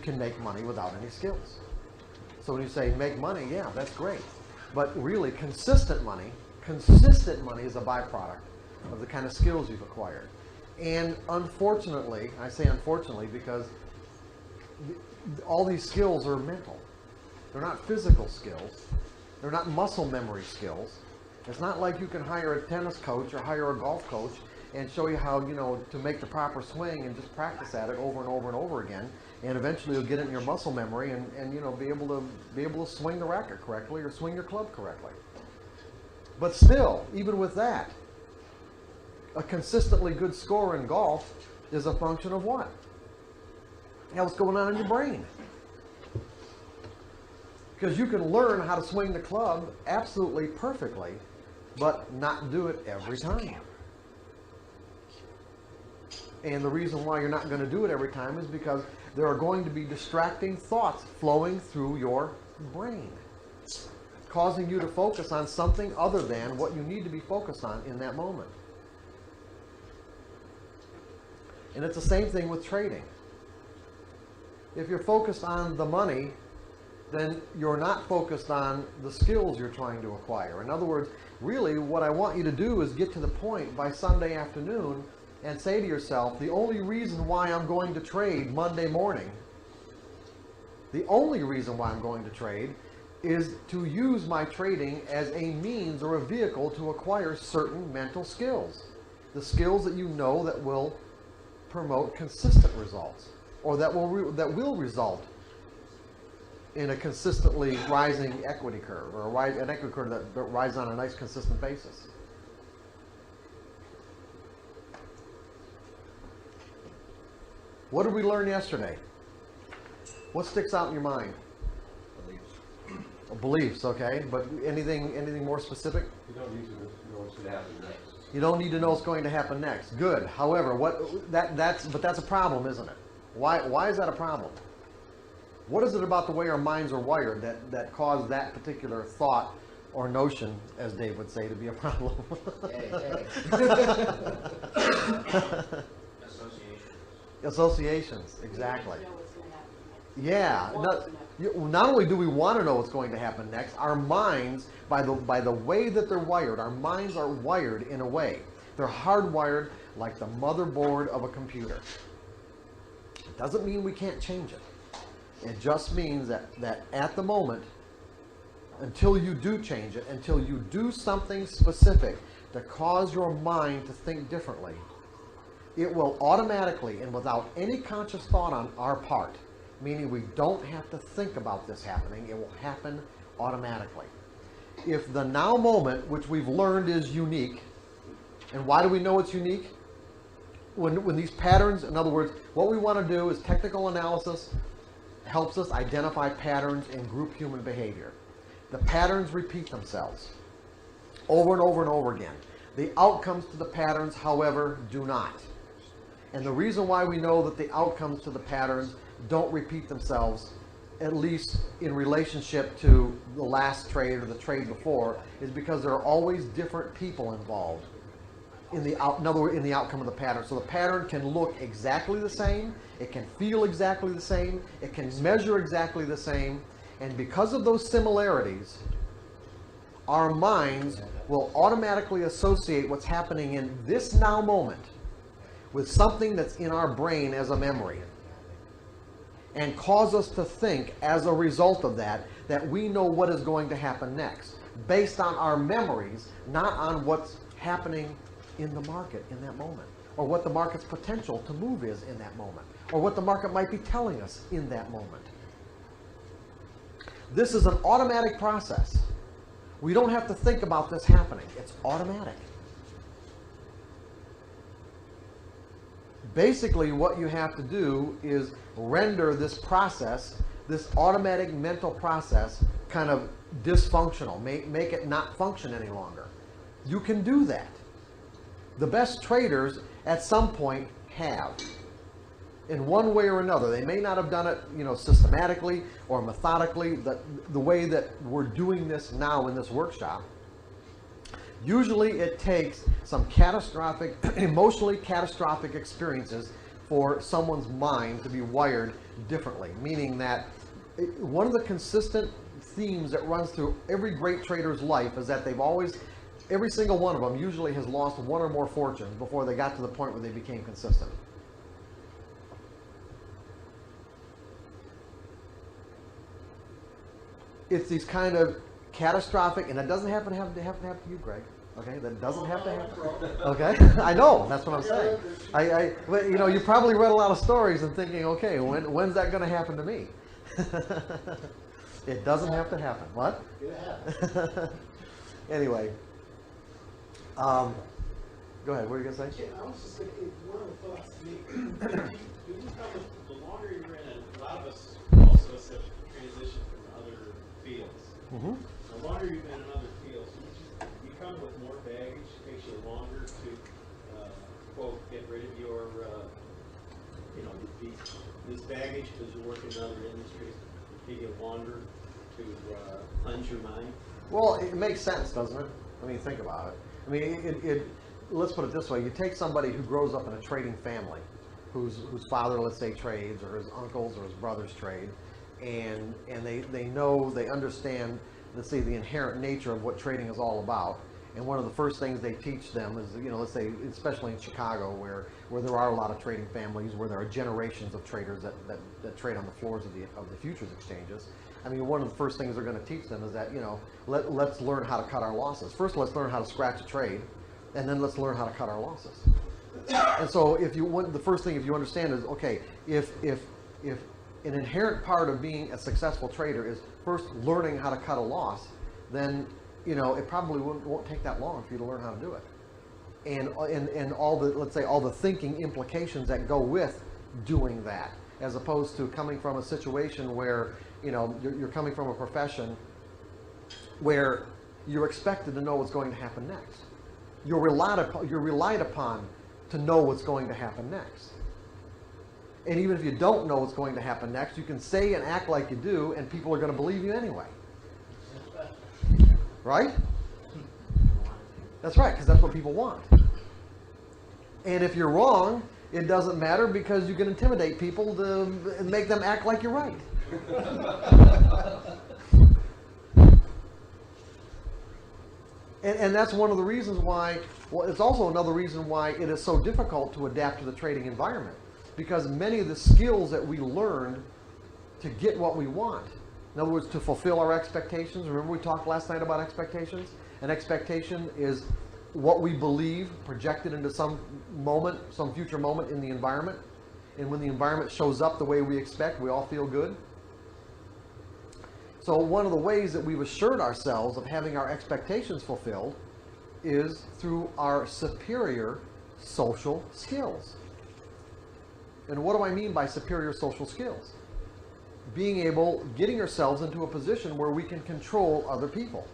can make money without any skills. So when you say make money, yeah, that's great. But really, consistent money is a byproduct of the kind of skills you've acquired. And unfortunately, I say unfortunately because all these skills are mental. They're not physical skills. They're not muscle memory skills. It's not like you can hire a tennis coach or hire a golf coach and show you how, to make the proper swing and just practice at it over and over and over again. And eventually you'll get it in your muscle memory and be able to swing the racket correctly or swing your club correctly. But still, even with that, a consistently good score in golf is a function of what? What's going on in your brain? Because you can learn how to swing the club absolutely perfectly, but not do it every time. And the reason why you're not going to do it every time is because there are going to be distracting thoughts flowing through your brain, causing you to focus on something other than what you need to be focused on in that moment. And it's the same thing with trading. If you're focused on the money, then you're not focused on the skills you're trying to acquire. In other words, really what I want you to do is get to the point by Sunday afternoon and say to yourself, the only reason why I'm going to trade Monday morning, the only reason why I'm going to trade is to use my trading as a means or a vehicle to acquire certain mental skills. The skills that you know that will promote consistent results, or that will result in a consistently rising equity curve, or an equity curve that rises on a nice consistent basis. What did we learn yesterday? What sticks out in your mind? Beliefs. Beliefs, okay. But anything more specific? You don't need to know what's going to happen next. You don't need to know what's going to happen next. Good. However, that's a problem, isn't it? Why is that a problem? What is it about the way our minds are wired that caused that particular thought or notion, as Dave would say, to be a problem? Hey. Associations, exactly. Yeah. Not only do we want to know what's going to happen next, our minds, by the way that they're wired, our minds are wired in a way. They're hardwired like the motherboard of a computer. It doesn't mean we can't change it. It just means that at the moment, until you do change it, until you do something specific to cause your mind to think differently, it will automatically and without any conscious thought on our part, meaning we don't have to think about this happening, it will happen automatically. If the now moment, which we've learned is unique, and why do we know it's unique? When these patterns, in other words, what we want to do is technical analysis helps us identify patterns in group human behavior. The patterns repeat themselves over and over and over again. The outcomes to the patterns, however, do not. And the reason why we know that the outcomes to the patterns don't repeat themselves, at least in relationship to the last trade or the trade before, is because there are always different people involved in the outcome of the pattern. So the pattern can look exactly the same, it can feel exactly the same, it can measure exactly the same, and because of those similarities, our minds will automatically associate what's happening in this now moment with something that's in our brain as a memory, and cause us to think as a result of that we know what is going to happen next, based on our memories, not on what's happening in the market in that moment, or what the market's potential to move is in that moment, or what the market might be telling us in that moment. This is an automatic process. We don't have to think about this happening. It's automatic. Basically, what you have to do is render this process, this automatic mental process, kind of dysfunctional. Make it not function any longer. You can do that. The best traders at some point have, in one way or another. They may not have done it, systematically or methodically, the way that we're doing this now in this workshop. Usually it takes some catastrophic, emotionally catastrophic experiences for someone's mind to be wired differently, meaning that one of the consistent themes that runs through every great trader's life is that they've always, every single one of them usually has lost one or more fortunes before they got to the point where they became consistent. It's these kind of catastrophic, and it doesn't happen to happen to you, Greg. Okay, that doesn't have to happen. Okay, I know, that's what I'm saying. But, you know, you probably read a lot of stories and thinking, okay, when's that going to happen to me? It doesn't have to happen. What? It happens. Anyway, go ahead. What are you going to say? Yeah, I was just thinking, one of the thoughts to me, you become, the longer you're in it, a lot of us, most of us have transitioned from other fields. Mm-hmm. The longer you've been in other fields, you come with more baggage. It takes you longer to, quote, get rid of your, this baggage because you work in other industries. It takes you longer to cleanse your mind. Well, it makes sense, doesn't it? I mean, think about it. I mean, let's put it this way. You take somebody who grows up in a trading family, whose father, let's say, trades, or his uncles or his brothers trade, and they know, they understand, let's say, the inherent nature of what trading is all about. And one of the first things they teach them is, you know, let's say, especially in Chicago, where there are a lot of trading families, where there are generations of traders that trade on the floors of the futures exchanges. I mean, one of the first things they're going to teach them is that, you know, let's learn how to cut our losses. First, let's learn how to scratch a trade, and then let's learn how to cut our losses. And so, the first thing, if you understand, is okay, if an inherent part of being a successful trader is first learning how to cut a loss, then, you know, it probably won't take that long for you to learn how to do it. And all the, let's say, all the thinking implications that go with doing that, as opposed to coming from a situation where, you know, you're coming from a profession where you're expected to know what's going to happen next. You're relied upon to know what's going to happen next. And even if you don't know what's going to happen next, you can say and act like you do, and people are going to believe you anyway. Right? That's right, because that's what people want. And if you're wrong, it doesn't matter, because you can intimidate people to make them act like you're right. And that's one of the reasons why, well, it's also another reason why it is so difficult to adapt to the trading environment. Because many of the skills that we learned to get what we want, in other words, to fulfill our expectations. Remember we talked last night about expectations? An expectation is what we believe projected into some moment, some future moment in the environment. And when the environment shows up the way we expect, we all feel good. So one of the ways that we've assured ourselves of having our expectations fulfilled is through our superior social skills. And what do I mean by superior social skills? Getting ourselves into a position where we can control other people.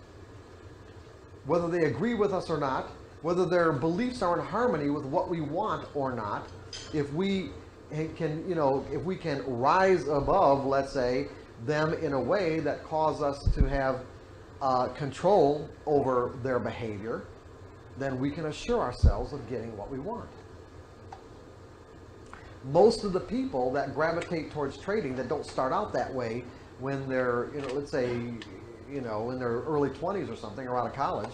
Whether they agree with us or not, whether their beliefs are in harmony with what we want or not, if we can, you know, if we can rise above, let's say, them in a way that causes us to have control over their behavior, then we can assure ourselves of getting what we want. Most of the people that gravitate towards trading that don't start out that way when they're, you know, let's say, you know, in their early 20s or something, or out of college,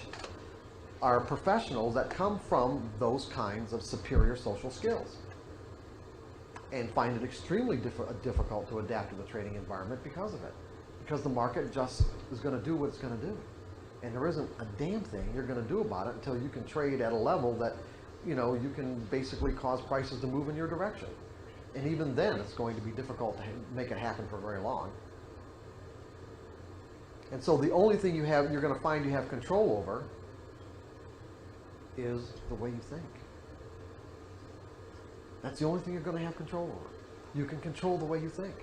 are professionals that come from those kinds of superior social skills and find it extremely difficult to adapt to the trading environment because of it. Because the market just is going to do what it's going to do. And there isn't a damn thing you're going to do about it until you can trade at a level that, you know, you can basically cause prices to move in your direction. And even then, it's going to be difficult to make it happen for very long. And so the only thing you're going to find you have control over is the way you think. That's the only thing you're going to have control over. You can control the way you think.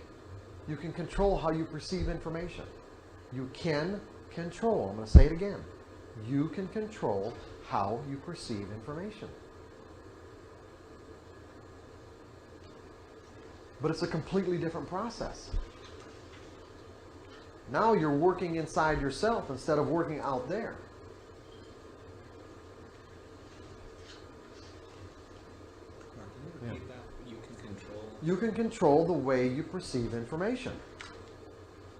You can control how you perceive information. You can control, I'm going to say it again, you can control how you perceive information. But it's a completely different process. Now you're working inside yourself instead of working out there. Mark, can you repeat that? You can you can control the way you perceive information.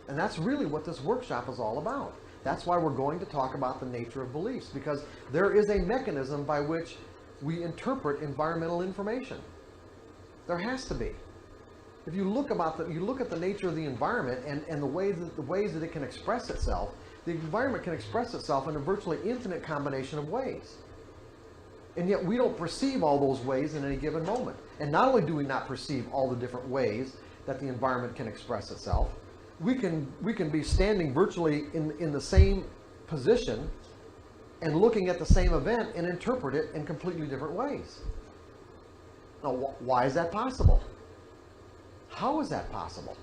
And that's really what this workshop is all about. That's why we're going to talk about the nature of beliefs, because there is a mechanism by which we interpret environmental information. There has to be. If you look at the nature of the environment and the ways that it can express itself, the environment can express itself in a virtually infinite combination of ways. And yet we don't perceive all those ways in any given moment. And not only do we not perceive all the different ways that the environment can express itself, we can be standing virtually in the same position and looking at the same event and interpret it in completely different ways. Now, why is that possible? How is that possible?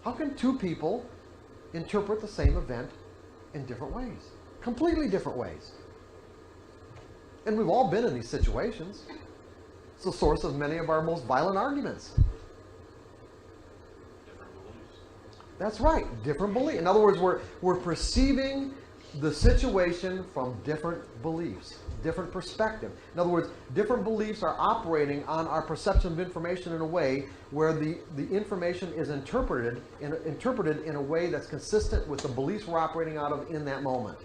How can two people interpret the same event in different ways? Completely different ways. And we've all been in these situations. It's the source of many of our most violent arguments. Different beliefs. That's right, different beliefs. In other words, we're perceiving the situation from different beliefs, different perspective. In other words, different beliefs are operating on our perception of information in a way where the information is interpreted in a way that's consistent with the beliefs we're operating out of in that moment.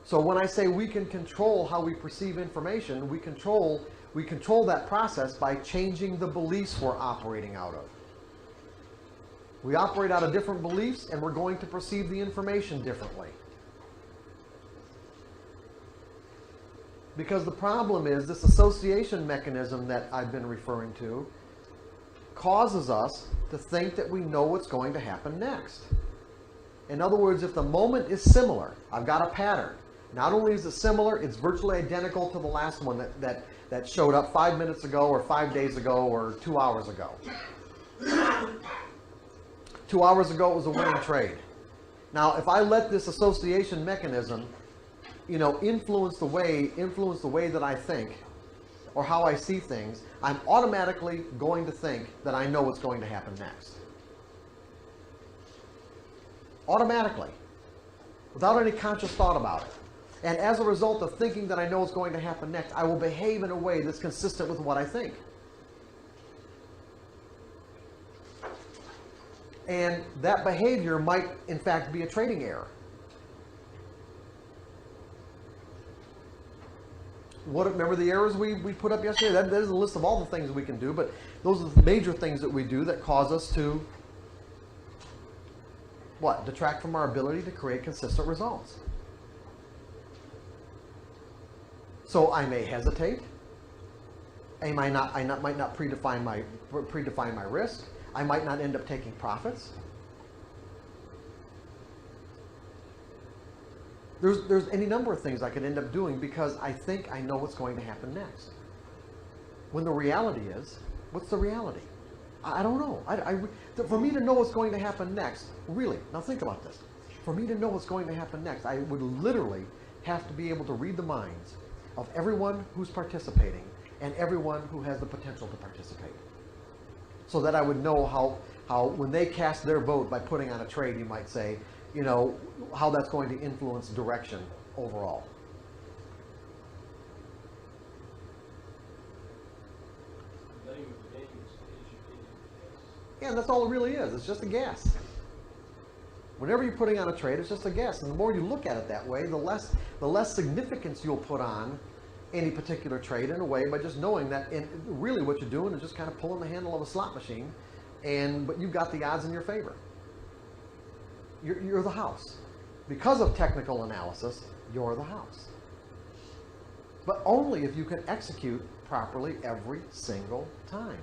So when I say we can control how we perceive information, we control that process by changing the beliefs we're operating out of. We operate out of different beliefs, and we're going to perceive the information differently. Because the problem is this association mechanism that I've been referring to causes us to think that we know what's going to happen next. In other words, if the moment is similar, I've got a pattern. Not only is it similar, it's virtually identical to the last one that showed up 5 minutes ago or 5 days ago or 2 hours ago. 2 hours ago it was a winning trade. Now, if I let this association mechanism, influence the way that I think or how I see things, I'm automatically going to think that I know what's going to happen next. Automatically, without any conscious thought about it. And as a result of thinking that I know what's going to happen next, I will behave in a way that's consistent with what I think. And that behavior might, in fact, be a trading error. Remember the errors we put up yesterday? That is a list of all the things we can do, but those are the major things that we do that cause us to, detract from our ability to create consistent results. So I may hesitate. I might not predefine my risk. I might not end up taking profits. There's any number of things I could end up doing because I think I know what's going to happen next. When the reality is, what's the reality? I don't know. For me to know what's going to happen next, really, now think about this. For me to know what's going to happen next, I would literally have to be able to read the minds of everyone who's participating and everyone who has the potential to participate. So that I would know how when they cast their vote by putting on a trade, you might say, how that's going to influence direction overall. The name of the game is educated guess. Yeah, that's all it really is. It's just a guess. Whenever you're putting on a trade, it's just a guess. And the more you look at it that way, the less significance you'll put on any particular trade in a way by just knowing that really what you're doing is just kind of pulling the handle of a slot machine, but you've got the odds in your favor. You're the house. Because of technical analysis, you're the house. But only if you can execute properly every single time.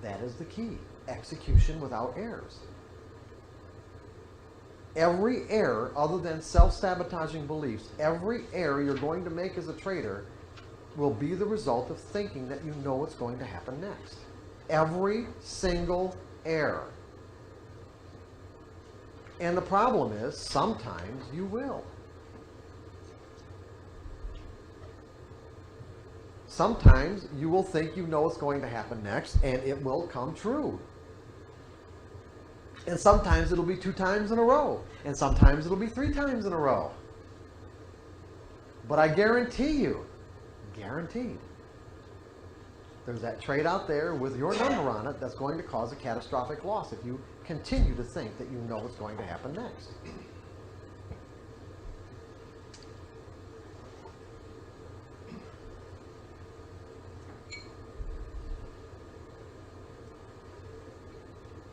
That is the key. Execution without errors. Every error other than self-sabotaging beliefs, every error you're going to make as a trader will be the result of thinking that you know what's going to happen next. Every single error. And the problem is, sometimes you will. Sometimes you will think you know what's going to happen next, and it will come true. And sometimes it'll be 2 times in a row. And sometimes it'll be 3 times in a row. But I guarantee you Guaranteed. There's that trade out there with your number on it that's going to cause a catastrophic loss if you continue to think that you know what's going to happen next.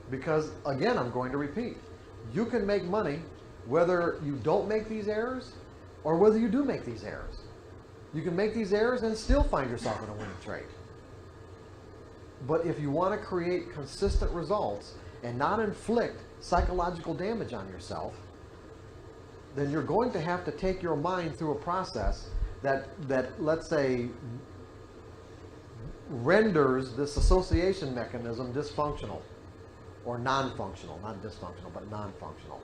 Because, again, I'm going to repeat, you can make money whether you don't make these errors or whether you do make these errors. You can make these errors and still find yourself in a winning trade. But if you want to create consistent results and not inflict psychological damage on yourself, then you're going to have to take your mind through a process that let's say, renders this association mechanism dysfunctional or non-functional, not dysfunctional, but non-functional.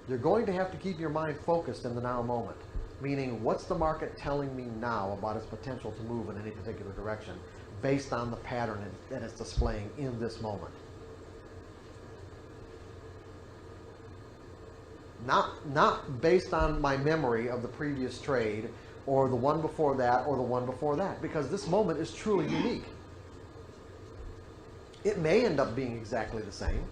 You're going to have to keep your mind focused in the now moment, meaning what's the market telling me now about its potential to move in any particular direction based on the pattern that it's displaying in this moment. Not based on my memory of the previous trade or the one before that or the one before that, because this moment is truly unique. It may end up being exactly the same.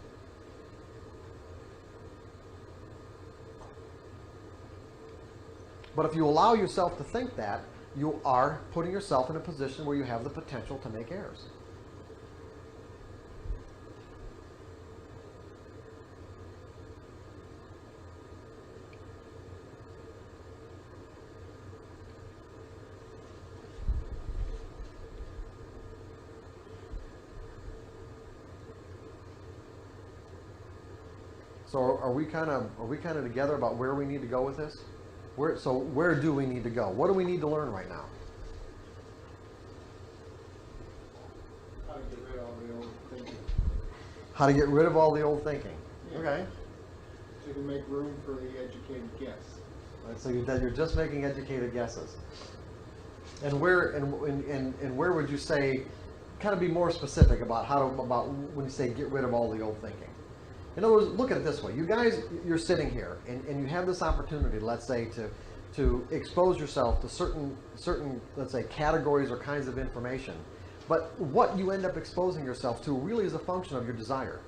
But if you allow yourself to think that, you are putting yourself in a position where you have the potential to make errors. So are we kind of together about where we need to go with this? Where do we need to go? What do we need to learn right now? How to get rid of all the old thinking. How to get rid of all the old thinking. Yeah. Okay. So you can make room for the educated guess. Right, so you're just making educated guesses. And where would you say, kind of be more specific about about when you say get rid of all the old thinking? In other words, look at it this way. You guys, you're sitting here and you have this opportunity, let's say, to expose yourself to certain, let's say, categories or kinds of information. But what you end up exposing yourself to really is a function of your desire.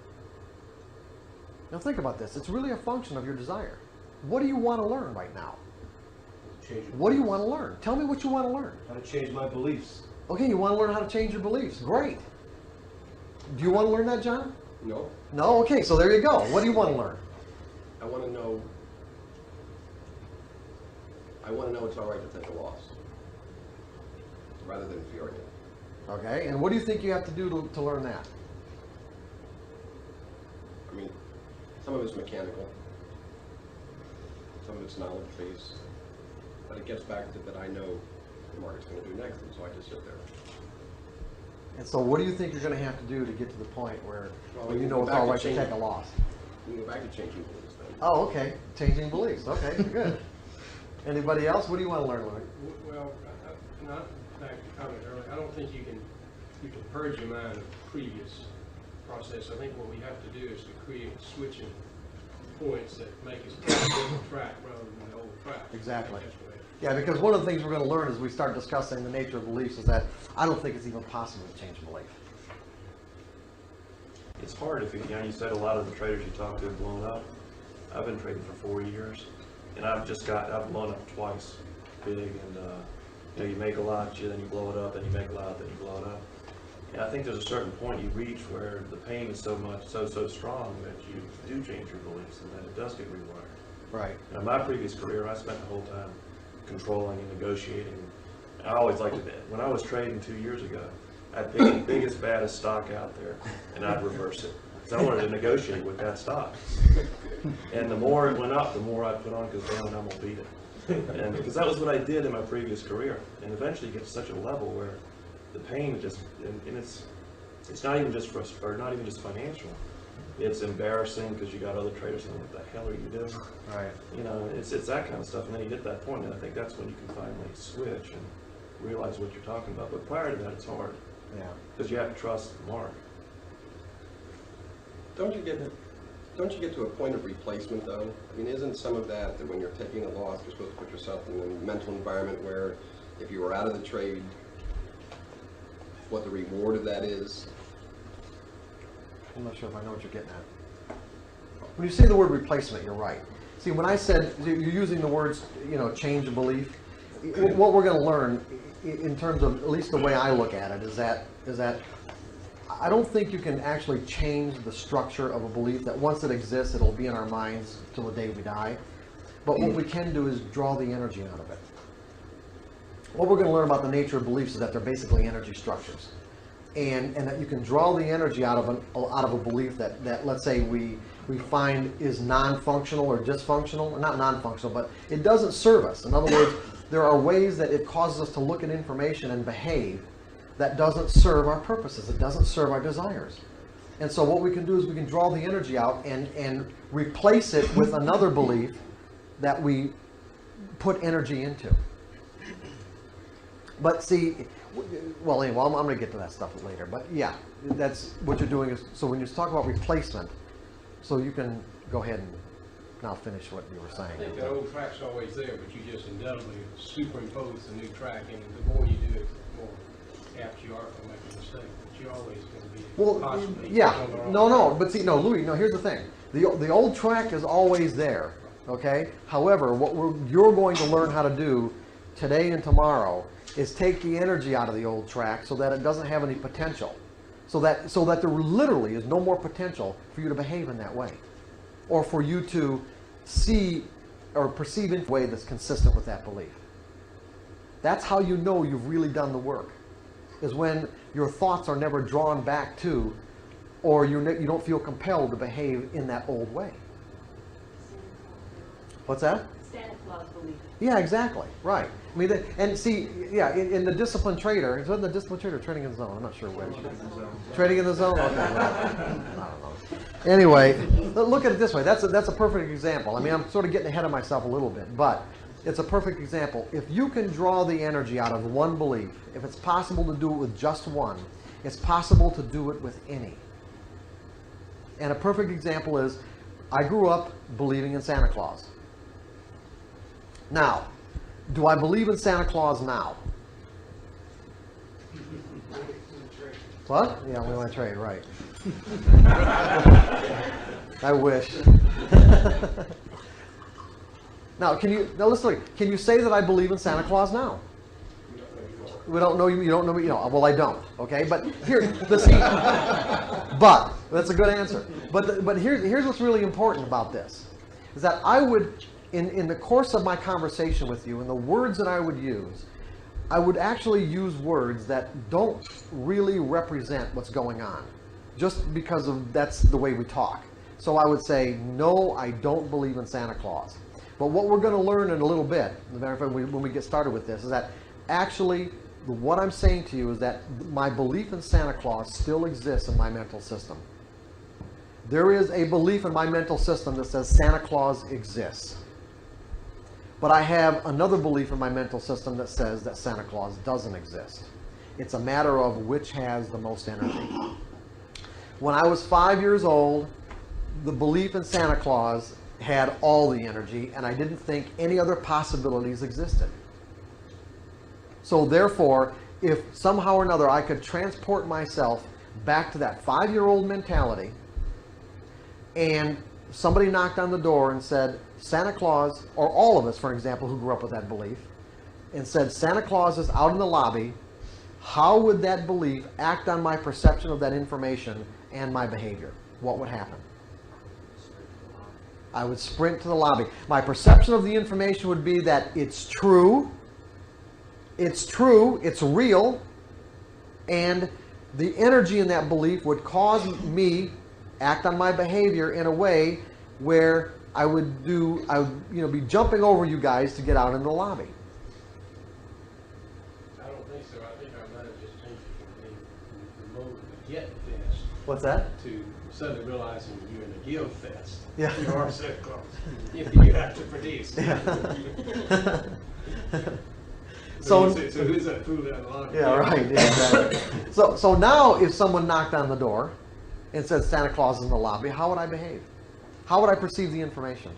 Now think about this. It's really a function of your desire. What do you want to learn right now? What do you want to learn? Tell me what you want to learn. How to change my beliefs. Okay, you want to learn how to change your beliefs. Great. Do you want to learn that, John? No, No? Okay, so there you go. What do you want to learn? I want to know it's all right to take a loss, rather than fearing it. Okay, and what do you think you have to do to learn that? I mean, some of it's mechanical, some of it's knowledge-based, but it gets back to that I know what the market's going to do next, and so I just sit there. And so what do you think you're going to have to do to get to the point where you know go it's back all to right to change- take a loss? We can go back to changing beliefs then. Oh, okay. Changing beliefs. Okay, good. Anybody else? What do you want to learn, Louis? Well, not back to comment earlier, I don't think you can purge your mind of previous process. I think what we have to do is to create switching points that make us go on the track rather than the old track. Exactly. I think that's the way. Yeah, because one of the things we're going to learn as we start discussing the nature of beliefs is that I don't think it's even possible to change belief. It's hard if you said a lot of the traders you talk to have blown up. I've been trading for 4 years, and I've blown up twice, big, and you make a lot, then you blow it up, then you make a lot, then you blow it up. And I think there's a certain point you reach where the pain is so strong that you do change your beliefs, and then it does get rewired. Right. In my previous career, I spent the whole time controlling and negotiating. I always liked it. When I was trading 2 years ago, I'd pick the biggest, baddest stock out there, and I'd reverse it. Because I wanted to negotiate with that stock. And the more it went up, the more I'd put on, because damn, I'm going to beat it. And because that was what I did in my previous career. And eventually you get to such a level where the pain just, and it's not even just not even just financial. It's embarrassing because you got other traders saying, what the hell are you doing? Right. It's that kind of stuff. And then you hit that point, and I think that's when you can finally switch and realize what you're talking about. But prior to that, it's hard. Yeah. Because you have to trust Mark. Don't you get to a point of replacement though? I mean, isn't some of that when you're taking a loss, you're supposed to put yourself in a mental environment where if you were out of the trade, what the reward of that is? I'm not sure if I know what you're getting at. When you say the word replacement, you're right. See, when I said, you're using the words, change of belief, what we're going to learn in terms of, at least the way I look at it, is that I don't think you can actually change the structure of a belief, that once it exists, it'll be in our minds till the day we die. But what we can do is draw the energy out of it. What we're going to learn about the nature of beliefs is that they're basically energy structures. And that you can draw the energy out of a belief that let's say we find is non-functional or dysfunctional, not non-functional, but it doesn't serve us. In other words, there are ways that it causes us to look at information and behave that doesn't serve our purposes, it doesn't serve our desires. And so what we can do is we can draw the energy out and replace it with another belief that we put energy into. But see, well, anyway, I'm going to get to that stuff later. But yeah, that's what you're doing. So when you talk about replacement, so you can go ahead and now finish what you were saying. I think that old track's always there, but you just indelibly superimpose the new track, and the more you do it, the more apt you are to make a mistake. But you're always going to be possibly yeah, on the wrong no, track. but see, no, Louis, no, here's the thing. The old track is always there, okay? However, what you're going to learn how to do today and tomorrow is take the energy out of the old track so that it doesn't have any potential. So that there literally is no more potential for you to behave in that way. Or for you to see or perceive in a way that's consistent with that belief. That's how you know you've really done the work. Is when your thoughts are never drawn back to, or you don't feel compelled to behave in that old way. What's that? Santa Claus belief. Yeah, exactly. Right. I mean, and see, yeah, in the disciplined trader, is it the disciplined trader or trading in the zone? I'm not sure which. Trading in the zone? Okay. I don't know. Anyway, look at it this way. That's a perfect example. I mean, I'm sort of getting ahead of myself a little bit, but it's a perfect example. If you can draw the energy out of one belief, if it's possible to do it with just one, it's possible to do it with any. And a perfect example is, I grew up believing in Santa Claus. Now, do I believe in Santa Claus now? What? Yeah, we want to trade, right. I wish. Now, listen, can you say that I believe in Santa Claus now? We don't know you don't know me, well, I don't, okay? But here, but that's a good answer. But here's what's really important about this, is that I would, in the course of my conversation with you, and the words that I would use, I would actually use words that don't really represent what's going on, just because that's the way we talk. So I would say, no, I don't believe in Santa Claus. But what we're going to learn in a little bit, as a matter of fact, when we get started with this, is that actually what I'm saying to you is that my belief in Santa Claus still exists in my mental system. There is a belief in my mental system that says Santa Claus exists. But I have another belief in my mental system that says that Santa Claus doesn't exist. It's a matter of which has the most energy. When I was 5 years old, the belief in Santa Claus had all the energy, and I didn't think any other possibilities existed. So therefore, if somehow or another I could transport myself back to that 5-year-old mentality, and somebody knocked on the door and said, Santa Claus, or all of us, for example, who grew up with that belief, and said, Santa Claus is out in the lobby, how would that belief act on my perception of that information and my behavior? What would happen? I would sprint to the lobby. My perception of the information would be that it's true, it's real, and the energy in that belief would cause me act on my behavior in a way where I would be jumping over you guys to get out in the lobby. I don't think so. I think I might have just changed it from the mode of the get fest What's that? to suddenly realizing you're in a give fest. Yeah. You are Santa Claus. If you have to produce. So who's that fool down the line? yeah, right. Yeah, exactly. So now, if someone knocked on the door and said Santa Claus is in the lobby, how would I behave? How would I perceive the information?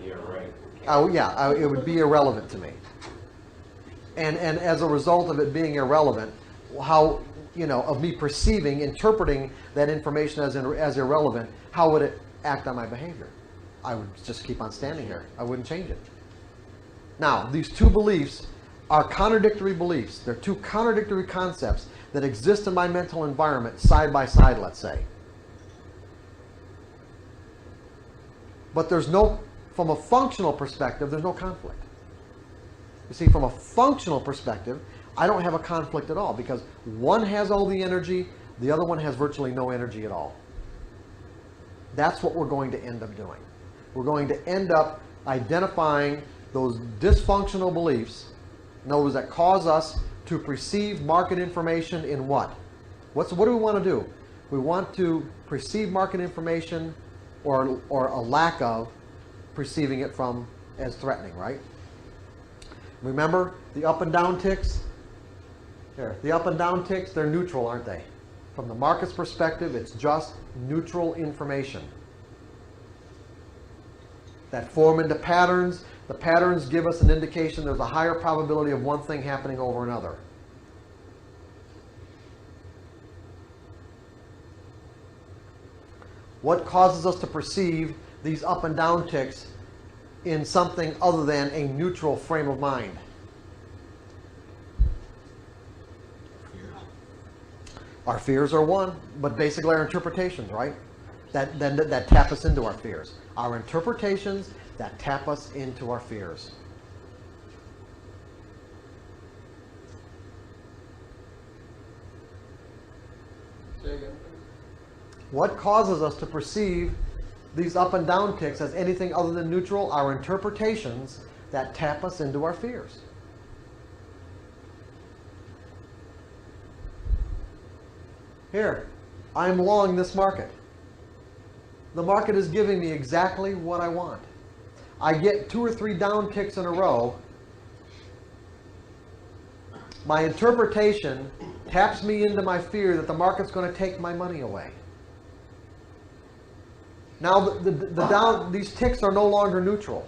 Yeah, right. Oh, yeah, it would be irrelevant to me. and as a result of it being irrelevant, how, of me perceiving, interpreting that information as irrelevant, how would it act on my behavior? I would just keep on standing here. I wouldn't change it. Now, these two beliefs are contradictory beliefs. They're two contradictory concepts that exist in my mental environment side by side, let's say. But from a functional perspective, there's no conflict. You see, from a functional perspective, I don't have a conflict at all because one has all the energy, the other one has virtually no energy at all. That's what we're going to end up doing. We're going to end up identifying those dysfunctional beliefs, those that cause us to perceive market information in what? What do we want to do? We want to perceive market information or a lack of perceiving it as threatening, right? Remember the up and down ticks? Here, the up and down ticks, they're neutral, aren't they? From the market's perspective, it's just neutral information that form into patterns. The patterns give us an indication there's a higher probability of one thing happening over another. What causes us to perceive these up and down ticks in something other than a neutral frame of mind? Our fears are one, but basically our interpretations, right? That tap us into our fears. Our interpretations that tap us into our fears. Say again. What causes us to perceive these up and down ticks as anything other than neutral? Our interpretations that tap us into our fears. Here, I'm long this market. The market is giving me exactly what I want. I get 2 or 3 down ticks in a row. My interpretation taps me into my fear that the market's going to take my money away. Now, these ticks are no longer neutral.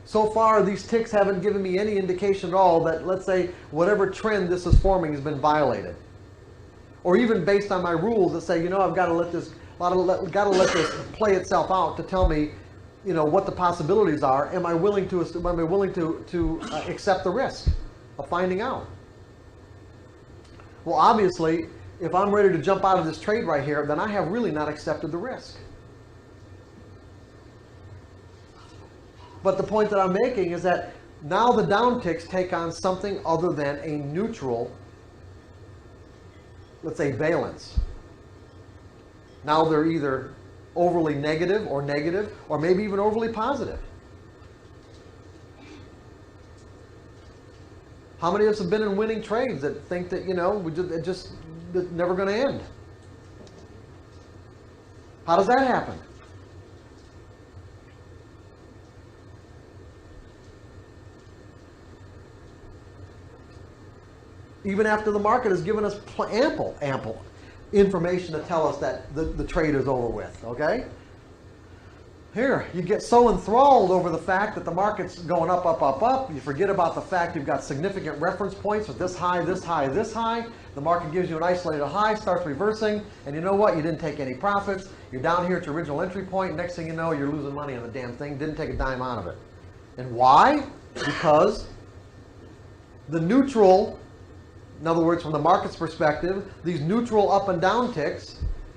So far, these ticks haven't given me any indication at all that, let's say, whatever trend this is forming has been violated. Or even based on my rules that say, I've got to let this play itself out to tell me, what the possibilities are. Am I willing to accept the risk of finding out? Well, obviously, if I'm ready to jump out of this trade right here, then I have really not accepted the risk. But the point that I'm making is that now the down ticks take on something other than a neutral, let's say, valence. Now they're either overly negative, or maybe even overly positive. How many of us have been in winning trades that think that, it's never going to end? How does that happen? Even after the market has given us ample information to tell us that the trade is over with, okay? Here, you get so enthralled over the fact that the market's going up, up, up, up. You forget about the fact you've got significant reference points with this high, this high, this high. The market gives you an isolated high, starts reversing, and you know what? You didn't take any profits. You're down here at your original entry point. Next thing you know, you're losing money on the damn thing. Didn't take a dime out of it. And why? Because the neutral, in other words, from the market's perspective, these neutral up and down ticks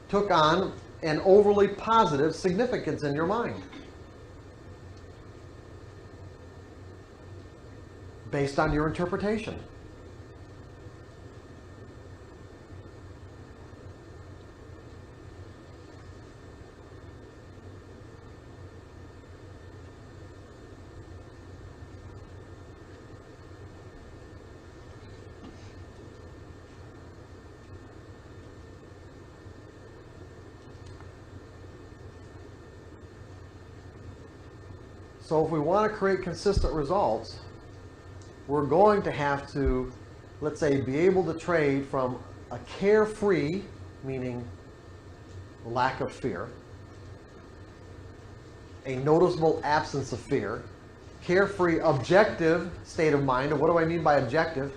took on an overly positive significance in your mind. Based on your interpretation. So if we want to create consistent results, we're going to have to, let's say, be able to trade from a carefree, meaning lack of fear, a noticeable absence of fear, carefree, objective state of mind. And what do I mean by objective?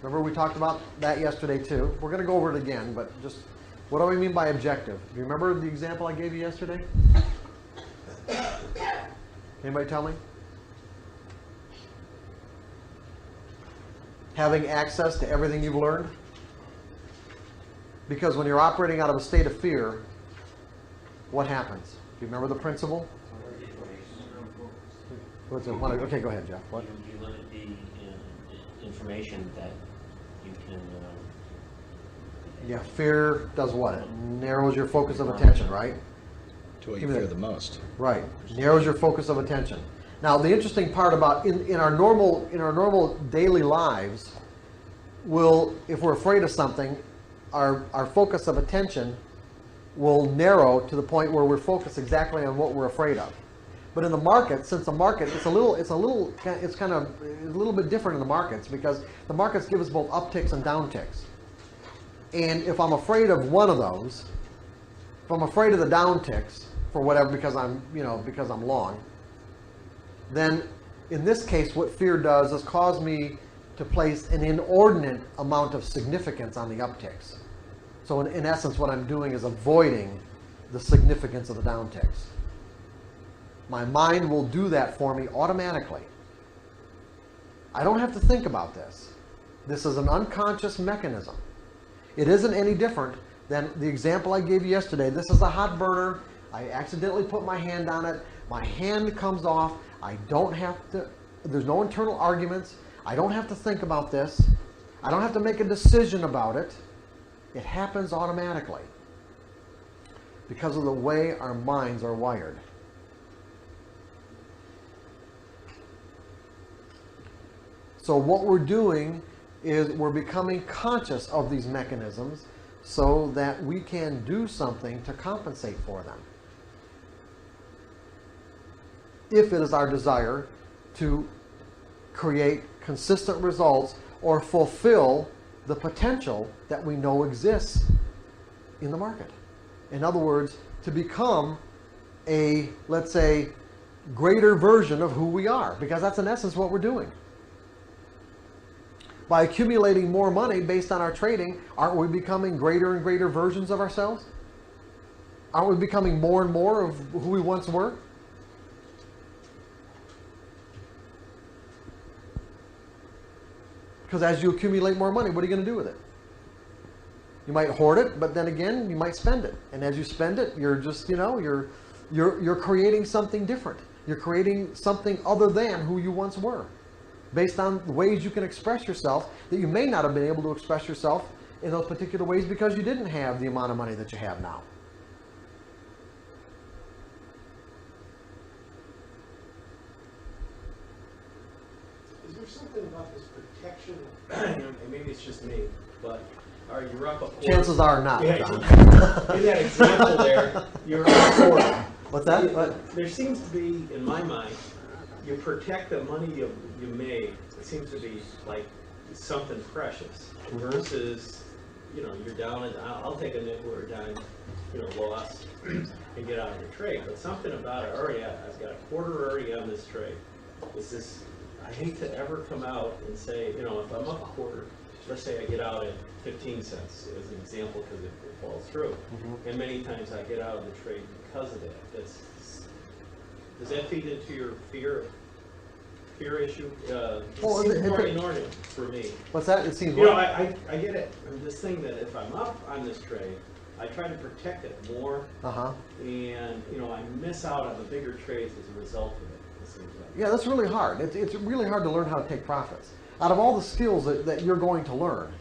Remember we talked about that yesterday too. We're going to go over it again, but just what do I mean by objective? Do you remember the example I gave you yesterday? Anybody tell me? Having access to everything you've learned? Because when you're operating out of a state of fear, what happens? Do you remember the principle? What's it? Okay, go ahead, Jeff. What? You limit the information that you can. Yeah, fear does what? It narrows your focus of attention, right? To what Give you me fear that. the most. Right. Narrows your focus of attention. Now, the interesting part about in our normal daily lives, if we're afraid of something, our focus of attention will narrow to the point where we're focused exactly on what we're afraid of. But in the market, since the market, it's a little bit different in the markets, because the markets give us both upticks and downticks. And if I'm afraid of one of those, if I'm afraid of the downticks for whatever, because I'm long, then in this case, what fear does is cause me to place an inordinate amount of significance on the upticks. So in essence, what I'm doing is avoiding the significance of the downticks. My mind will do that for me automatically. I don't have to think about this. This is an unconscious mechanism. It isn't any different than the example I gave you yesterday. This is a hot burner. I accidentally put my hand on it. My hand comes off. I don't have to, there's no internal arguments. I don't have to think about this. I don't have to make a decision about it. It happens automatically because of the way our minds are wired. So what we're doing is we're becoming conscious of these mechanisms so that we can do something to compensate for them. If it is our desire to create consistent results or fulfill the potential that we know exists in the market. In other words, to become a, let's say, greater version of who we are, because that's in essence what we're doing. By accumulating more money based on our trading, aren't we becoming greater and greater versions of ourselves? Aren't we becoming more and more of who we once were? Because as you accumulate more money, what are you going to do with it? You might hoard it, but then again, you might spend it. And as you spend it, you're just, you're creating something different. You're creating something other than who you once were, based on the ways you can express yourself that you may not have been able to express yourself in those particular ways because you didn't have the amount of money that you have now. Is there something about this protection, and maybe it's just me, but all right, you're up a quarter. Chances are not, Yeah, John. in that example there, you're up a quarter. What's that? What? There seems to be, in my mind, you protect the money you made. It seems to be like something precious versus, you're down and I'll take a nickel or a dime, loss and get out of your trade. But something about it already, I've got a quarter already on this trade. I hate to ever come out and say, if I'm up a quarter, let's say I get out at 15 cents as an example because it falls through. And many times I get out of the trade because of that. Does that feed into your fear issue? It seems more inordinate for me. What's that? It seems I get it. I'm just saying that if I'm up on this trade, I try to protect it more. And, I miss out on the bigger trades as a result of it. It seems like. Yeah, that's really hard. It's really hard to learn how to take profits. Out of all the skills that you're going to learn,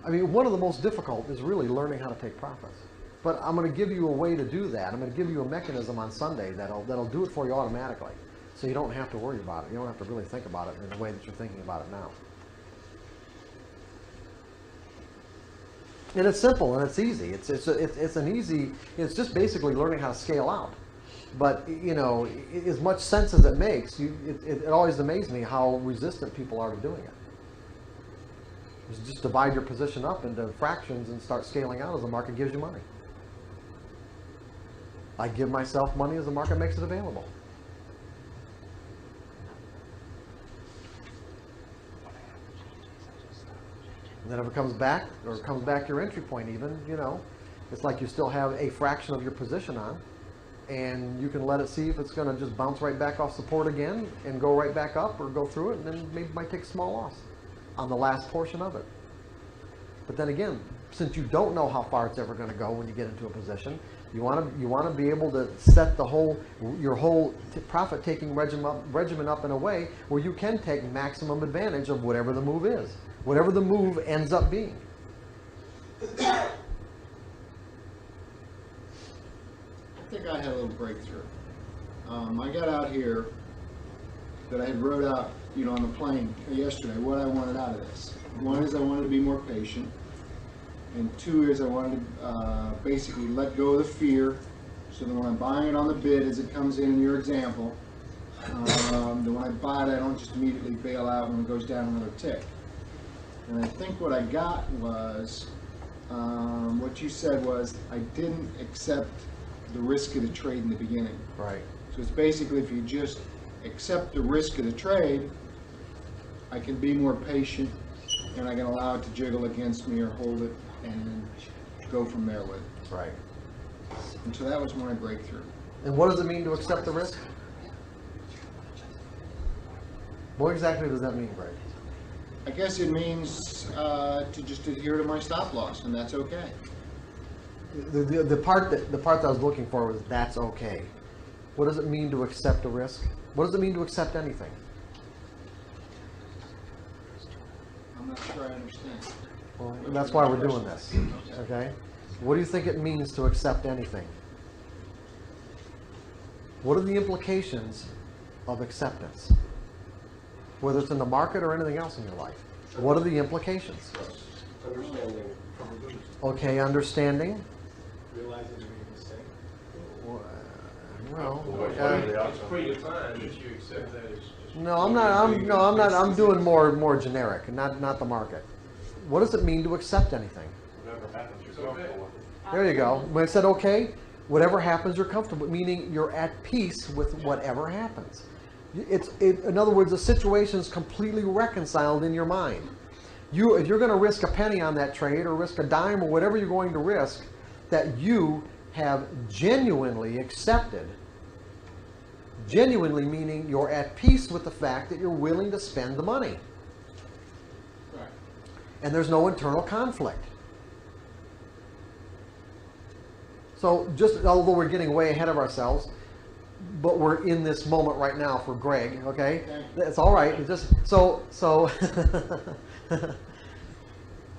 I mean, one of the most difficult is really learning how to take profits. But I'm going to give you a way to do that. I'm going to give you a mechanism on Sunday that'll do it for you automatically. So you don't have to worry about it. You don't have to really think about it in the way that you're thinking about it now. And it's simple and it's easy. It's just basically learning how to scale out. But as much sense as it makes, it always amazes me how resistant people are to doing it. Just divide your position up into fractions and start scaling out as the market gives you money. I give myself money as the market makes it available. And then if it comes back, or it comes back to your entry point even, you know, it's like you still have a fraction of your position on, and you can let it see if it's gonna just bounce right back off support again and go right back up, or go through it, and then maybe might take a small loss on the last portion of it. But then again, since you don't know how far it's ever gonna go when you get into a position, you wanna be able to set your whole profit-taking regimen up in a way where you can take maximum advantage of whatever the move is, whatever the move ends up being. I think I had a little breakthrough. I got out here that I had wrote out, you know, on the plane yesterday, what I wanted out of this. One is I wanted to be more patient, and two is I wanted to basically let go of the fear, so that when I'm buying it on the bid as it comes in your example, that when I buy it, I don't just immediately bail out when it goes down another tick. And I think what I got was, what you said was, I didn't accept the risk of the trade in the beginning. Right. So it's basically, if you just accept the risk of the trade, I can be more patient, and I can allow it to jiggle against me or hold it and go from there with it. Right. And so that was my breakthrough. And what does it mean to accept the risk? What exactly does that mean, Greg? I guess it means to just adhere to my stop loss, and that's okay. The part that I was looking for was that's okay. What does it mean to accept a risk? What does it mean to accept anything? I'm not sure I understand. Well, that's why we're doing this. Okay? What do you think it means to accept anything? What are the implications of acceptance? Whether it's in the market or anything else in your life. What are the implications? Understanding. Okay, understanding. Realizing you made a mistake. Well, It's predefined that you accept that as just. no, I'm not. I'm doing more generic, not the market. What does it mean to accept anything? Whatever happens, It's you're okay. comfortable with it. There you go. When I said okay, whatever happens, you're comfortable, meaning you're at peace with whatever happens. In other words, the situation is completely reconciled in your mind. If you're going to risk a penny on that trade, or risk a dime, or whatever you're going to risk, that you have genuinely accepted. Genuinely meaning you're at peace with the fact that you're willing to spend the money. Right. And there's no internal conflict. So although we're getting way ahead of ourselves, but we're in this moment right now for Greg, okay? That's all right. It's just so so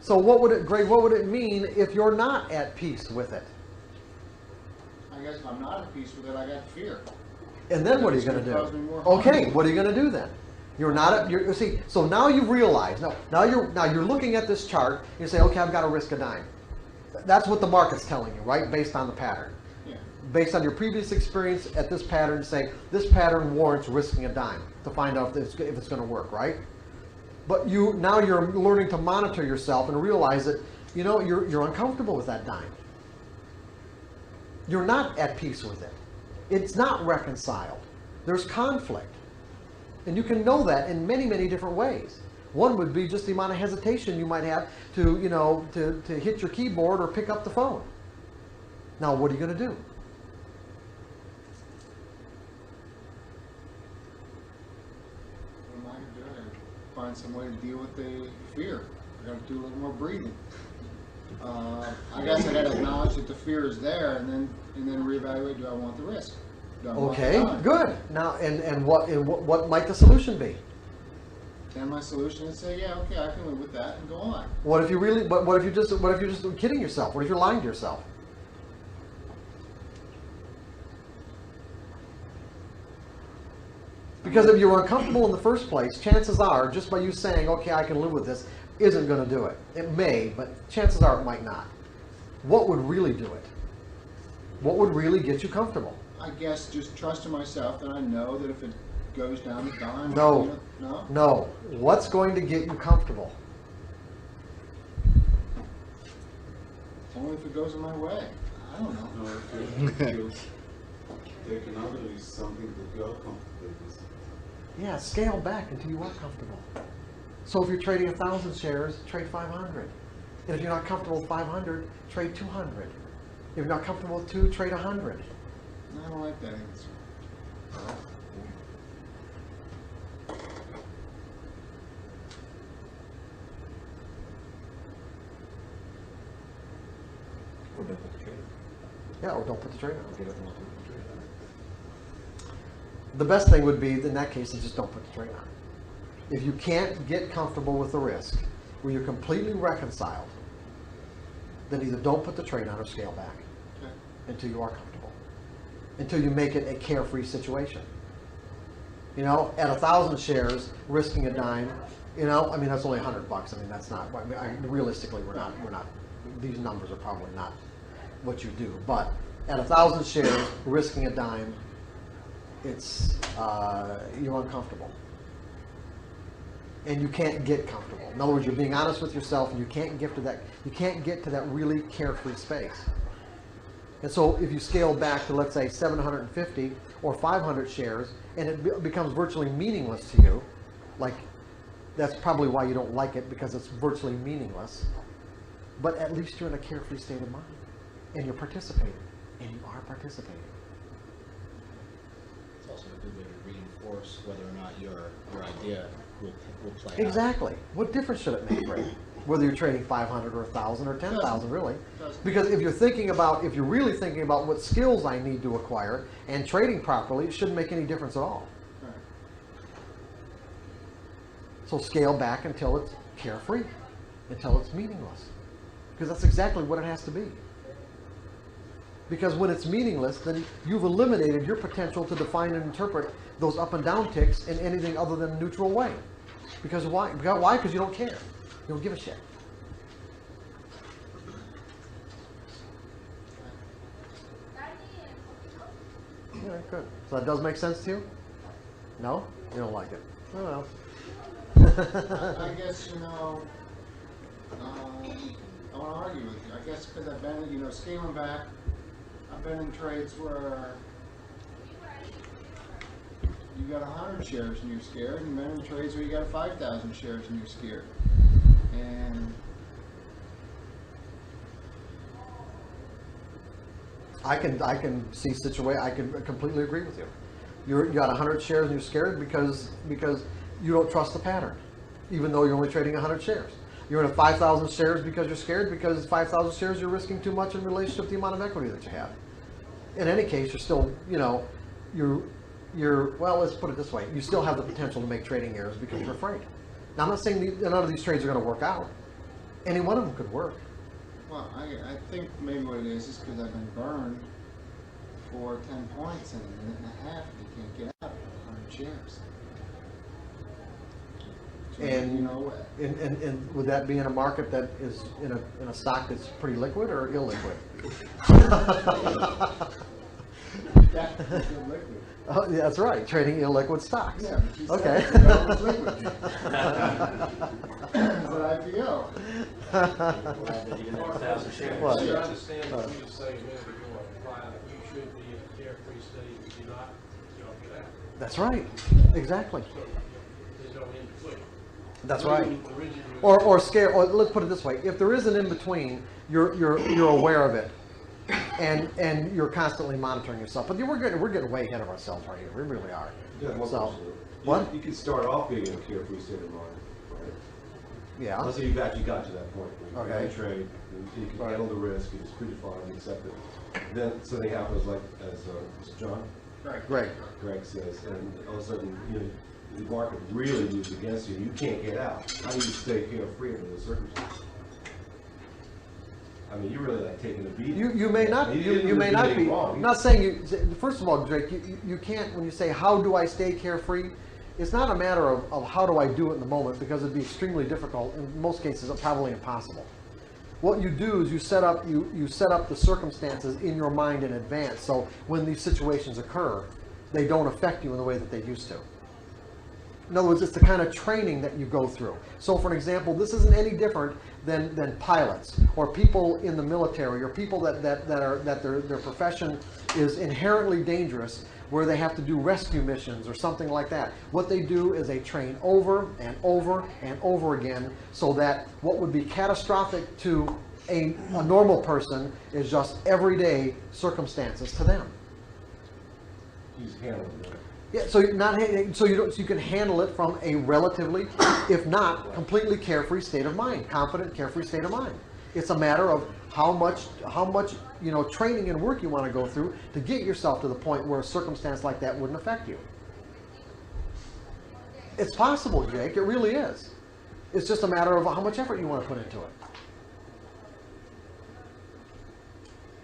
Greg, what would it mean if you're not at peace with it? I guess if I'm not at peace with it, I got fear. And then what are you going to Cause me do? more harm. Okay, what are you going to do then? You're not. See. So now you've realized. Now you're looking at this chart. You say, okay, I've got to risk a dime. That's what the market's telling you, right? Based on the pattern. Yeah. Based on your previous experience at this pattern, saying this pattern warrants risking a dime to find out if it's going to work, right? But now you're learning to monitor yourself and realize that you're uncomfortable with that dime. You're not at peace with it. It's not reconciled. There's conflict. And you can know that in many, many different ways. One would be just the amount of hesitation you might have to hit your keyboard or pick up the phone. Now, what are you going to do? What am I going to do? I gotta find some way to deal with the fear. I got to do a little more breathing. I guess I got to acknowledge that the fear is there, and then reevaluate. Do I want the risk? Do I want the Okay, time? good. Now, and what might the solution be? Then my solution is say, yeah, okay, I can live with that and go on. What if you're just kidding yourself? What if you're lying to yourself? Because if you're uncomfortable in the first place, chances are, just by you saying, okay, I can live with this, isn't going to do it. It may, but chances are it might not. What would really do it? What would really get you comfortable? I guess just trusting myself that I know that if it goes down the dime. No. No? No. What's going to get you comfortable? Only if it goes in my way. I don't know. No, if you take another risk, something that you are comfortable with. Yeah, scale back until you are comfortable. So if you're trading 1,000 shares, trade 500. And if you're not comfortable with 500, trade 200. If you're not comfortable with 2, trade 100. I don't like that answer. Or don't put the trade. Yeah, or don't put the trade on. The best thing would be, in that case, is just don't put the trade on. If you can't get comfortable with the risk, where you're completely reconciled, then either don't put the trade on or scale back Okay. until you are comfortable, until you make it a carefree situation. You know, at 1,000 shares, risking a dime, you know, I mean, that's only $100. I mean, that's not, realistically, we're not, these numbers are probably not what you do. But at 1,000 shares, risking a dime, it's, you're uncomfortable. And you can't get comfortable. In other words, you're being honest with yourself, and you can't get to that really carefree space. And so if you scale back to, let's say, 750 or 500 shares, and it becomes virtually meaningless to you, like, that's probably why you don't like it, because it's virtually meaningless. But at least you're in a carefree state of mind, and you're participating, and you are participating. It's also a good way to reinforce whether or not your idea will play out. Exactly. What difference should it make, Ray? Whether you're trading 500 or 1,000 or 10,000, really? Because if you're really thinking about what skills I need to acquire and trading properly, it shouldn't make any difference at all. Right. So scale back until it's carefree, until it's meaningless. Because that's exactly what it has to be. Because when it's meaningless, then you've eliminated your potential to define and interpret those up and down ticks in anything other than a neutral way. Because why? Because you don't care. You don't give a shit. Yeah, good. So that does make sense to you? No? You don't like it? Oh well. I guess, I want to argue with you. I guess because I've been, scaling back, I've been in trades where you got 100 shares and you're scared, and been in trades where you got 5,000 shares and you're scared. And I can see I can completely agree with you. You got 100 shares and you're scared because you don't trust the pattern, even though you're only trading 100 shares. You're in a 5,000 shares because you're scared, because 5,000 shares you're risking too much in relationship to the amount of equity that you have. In any case, you're still, well, let's put it this way, you still have the potential to make trading errors because you're afraid. Now, I'm not saying none of these trades are going to work out. Any one of them could work. well, I think maybe what it is because I've been burned for 10 points in a minute and a half. You can't get out of 100 shares. So, And and would that be in a market that is in a stock that's pretty liquid or illiquid? That's liquid. Oh, yeah, that's right, trading illiquid stocks. Yeah, but you Okay. said it was liquid. It's an IPO. Glad that even at 1,000 shares. What? I understand what you just saying a minute ago, imply that you should be in a carefree state. If you're not, you don't get out. That's right, exactly. So there's no in between. That's right. Originally- Or scare. Or let's put it this way: if there is an in between, you're aware of it, and you're constantly monitoring yourself. But we're getting way ahead of ourselves right here. We really are. Yeah, one So, question. what? You can start off being in a carefree state of mind, right? Yeah. Let's say you've actually got to that point. Where Okay. You can trade, you can Right. handle the risk, you just predefine, you accept it. Then something happens like, as John, Great. Greg says, and all of a sudden, the market really moves against you, and you can't get out. How do you stay carefree under the circumstances? I mean, you're really like taking a beating. You may not. You didn't You may really not do anything be. wrong. I'm not saying you. First of all, Drake, you can't. When you say how do I stay carefree, it's not a matter of how do I do it in the moment, because it'd be extremely difficult. In most cases, probably impossible. What you do is you set up the circumstances in your mind in advance, so when these situations occur, they don't affect you in the way that they used to. In other words, it's the kind of training that you go through. So for an example, this isn't any different than pilots or people in the military or people that their profession is inherently dangerous, where they have to do rescue missions or something like that. What they do is they train over and over and over again, so that what would be catastrophic to a normal person is just everyday circumstances to them. He's handling it. Yeah, so you can handle it from a relatively, if not completely carefree state of mind, confident, carefree state of mind. It's a matter of how much training and work you want to go through to get yourself to the point where a circumstance like that wouldn't affect you. It's possible, Jake. It really is. It's just a matter of how much effort you want to put into it.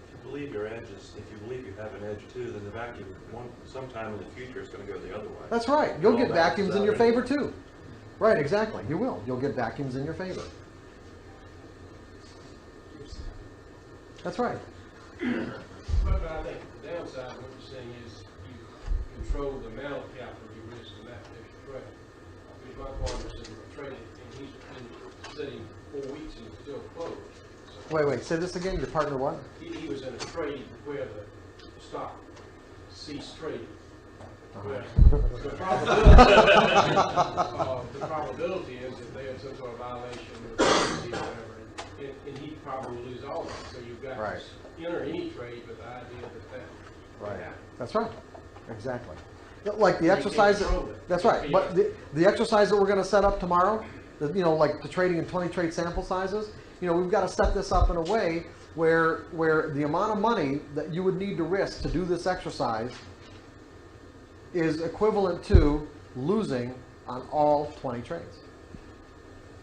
If you believe your edge is, if you believe you have an edge too, then the vacuum, sometime in the future, is going to go the other way. That's right. You'll All get that vacuums is in your out favor too. Right, exactly. You will. You'll get vacuums in your favor. That's right. But I think the downside of what you're saying is you control the amount of capital you risk in that particular trade. Because my partner's in a trade, and he's been sitting 4 weeks and it's still closed. So Wait. Say this again. Your partner what? he was in a trade where the stock ceased trading. Well, the probability is that they had some sort of violation or policy or whatever, and he probably will lose all of it. So you've got Right. to enter any trade with the idea that Right. happens. That's right. Exactly. Like the You can't exercise. control it. That's right. But the exercise that we're going to set up tomorrow, like the trading in 20 trade sample sizes, we've got to set this up in a way where the amount of money that you would need to risk to do this exercise is equivalent to losing on all 20 trades.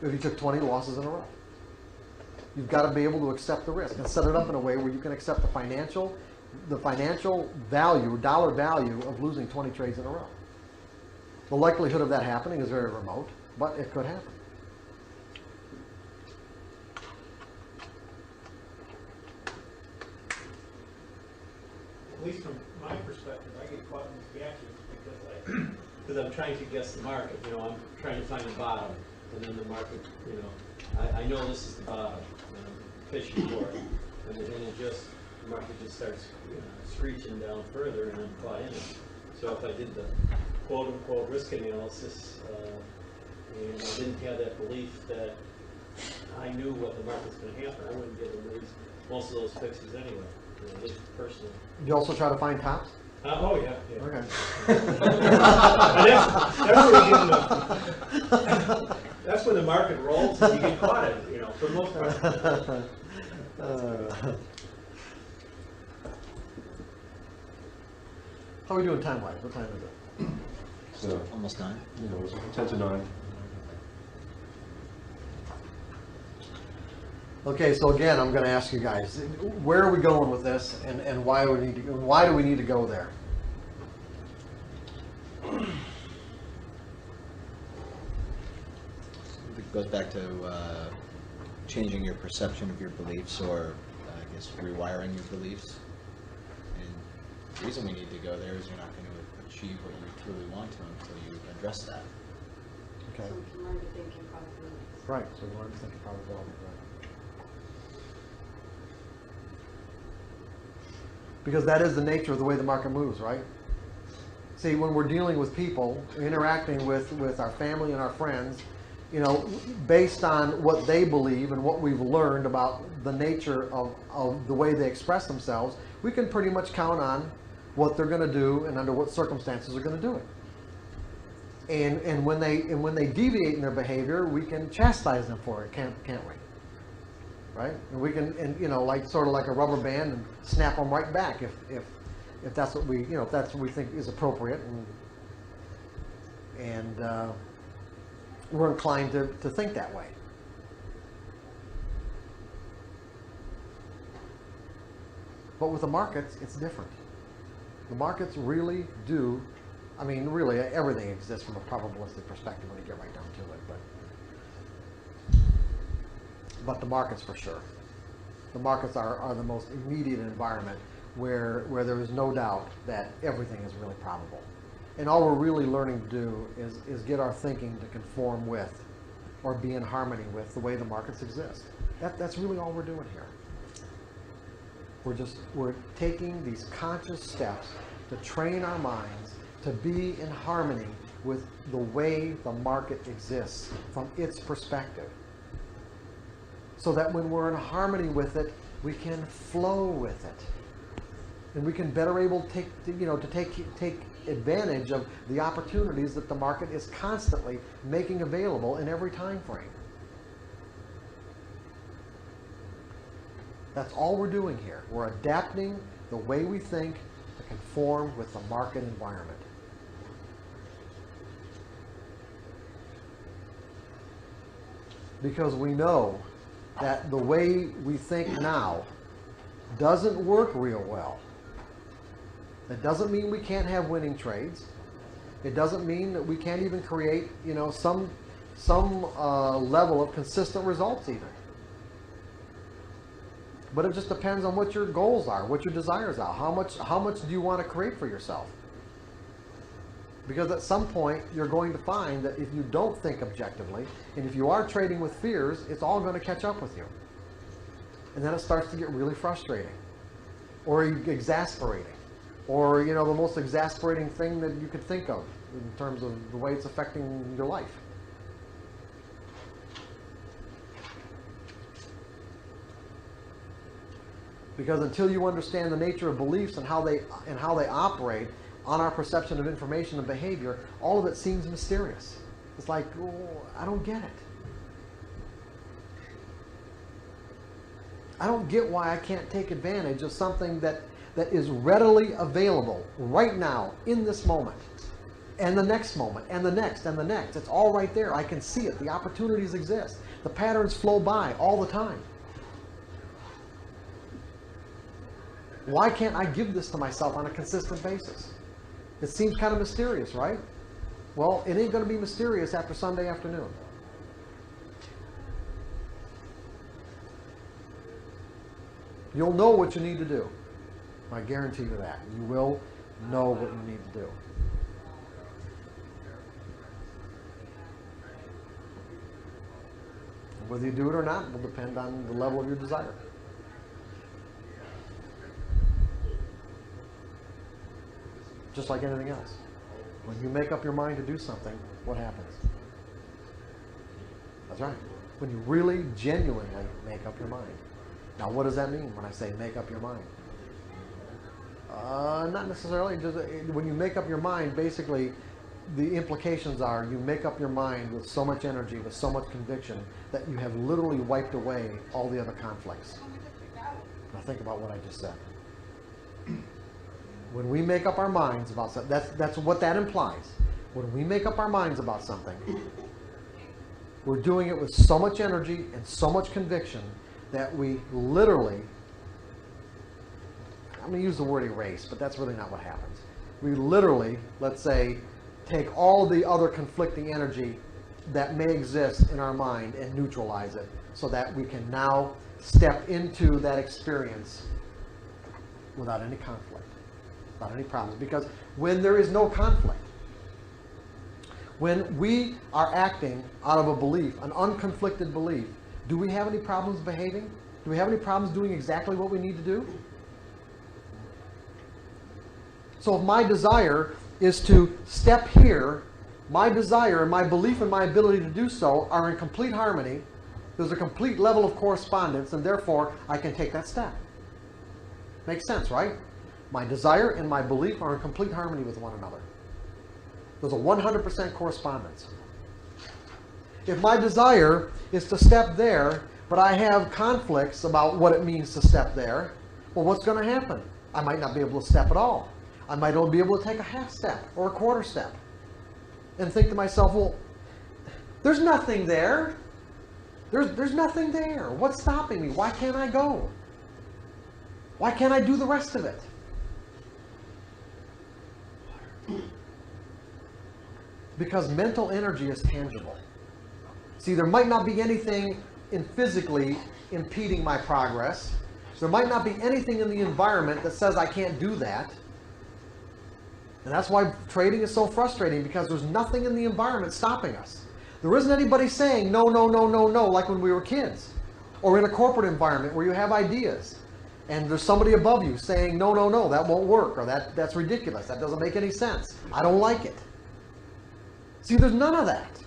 If you took 20 losses in a row. You've got to be able to accept the risk and set it up in a way where you can accept the financial value, dollar value of losing 20 trades in a row. The likelihood of that happening is very remote, but it could happen. At least from my perspective, I get caught in these vacuums because I'm trying to guess the market. I'm trying to find the bottom, and then the market, I know this is the bottom, and I'm fishing for it, and then the market just starts screeching down further, and I'm caught in it. So if I did the quote-unquote risk analysis, and I didn't have that belief that I knew what the market's going to happen, I wouldn't be able to raise most of those fixes anyway, at least personally. You also try to find tops? Oh, yeah. Okay. That's when the market rolls and you get caught in it, for the most part. How are we doing time-wise? What time is it? So, Almost 9. it's 10 to 9. Okay, so again, I'm going to ask you guys, where are we going with this, and why do we need to go there? It goes back to changing your perception of your beliefs, or I guess rewiring your beliefs. And the reason we need to go there is you're not going to achieve what you truly want to until you address that. Okay. So we can learn to think in probabilities. Right, so we learn to think of probability, right. Because that is the nature of the way the market moves, right? See, when we're dealing with people, interacting with our family and our friends, based on what they believe and what we've learned about the nature of the way they express themselves, we can pretty much count on what they're going to do and under what circumstances they're going to do it. And when they deviate in their behavior, we can chastise them for it, can't we? Right? And we can, sort of like a rubber band, and snap them right back if that's what we, if that's what we think is appropriate, and we're inclined to think that way. But with the markets, it's different. The markets really do, really everything exists from a probabilistic perspective when you get right down to it, but the markets for sure. The markets are the most immediate environment where there is no doubt that everything is really probable. And all we're really learning to do is get our thinking to conform with or be in harmony with the way the markets exist. That's really all we're doing here. We're taking these conscious steps to train our minds to be in harmony with the way the market exists from its perspective. So that when we're in harmony with it, we can flow with it. And we can better able to take advantage of the opportunities that the market is constantly making available in every time frame. That's all we're doing here. We're adapting the way we think to conform with the market environment. Because we know that the way we think now doesn't work real well. That doesn't mean we can't have winning trades. It doesn't mean that we can't even create, some level of consistent results even. But it just depends on what your goals are, what your desires are. How much do you want to create for yourself? Because at some point, you're going to find that if you don't think objectively, and if you are trading with fears, it's all going to catch up with you. And then it starts to get really frustrating, or exasperating, or, the most exasperating thing that you could think of in terms of the way it's affecting your life. Because until you understand the nature of beliefs and how they operate on our perception of information and behavior, all of it seems mysterious. It's like, I don't get it. I don't get why I can't take advantage of something that is readily available right now, in this moment, and the next moment, and the next, and the next. It's all right there. I can see it. The opportunities exist. The patterns flow by all the time. Why can't I give this to myself on a consistent basis? It seems kind of mysterious, right? Well, it ain't going to be mysterious after Sunday afternoon. You'll know what you need to do. I guarantee you that. You will know what you need to do. Whether you do it or not will depend on the level of your desire. Just like anything else. When you make up your mind to do something, what happens? That's right. When you really, genuinely make up your mind. Now, what does that mean when I say make up your mind? Not necessarily. When you make up your mind, basically, the implications are you make up your mind with so much energy, with so much conviction, that you have literally wiped away all the other conflicts. Now, think about what I just said. When we make up our minds about something, that's what that implies. When we make up our minds about something, we're doing it with so much energy and so much conviction that we literally, I'm going to use the word erase, but that's really not what happens. We literally, let's say, take all the other conflicting energy that may exist in our mind and neutralize it so that we can now step into that experience without any conflict, without any problems. Because when there is no conflict, when we are acting out of a belief, an unconflicted belief, do we have any problems behaving? Do we have any problems doing exactly what we need to do? So if my desire is to step here, my desire and my belief and my ability to do so are in complete harmony, there's a complete level of correspondence, and therefore I can take that step. Makes sense, right? My desire and my belief are in complete harmony with one another. There's a 100% correspondence. If my desire is to step there, but I have conflicts about what it means to step there, well, what's going to happen? I might not be able to step at all. I might only be able to take a half step or a quarter step and think to myself, well, there's nothing there. There's nothing there. What's stopping me? Why can't I go? Why can't I do the rest of it? Because mental energy is tangible. See, there might not be anything physically impeding my progress. There might not be anything in the environment that says I can't do that. And that's why trading is so frustrating, because there's nothing in the environment stopping us. There isn't anybody saying no, no, no, no, no, like when we were kids. Or in a corporate environment where you have ideas. And there's somebody above you saying, no, no, no, that won't work, or that's ridiculous, that doesn't make any sense, I don't like it. See, there's none of that.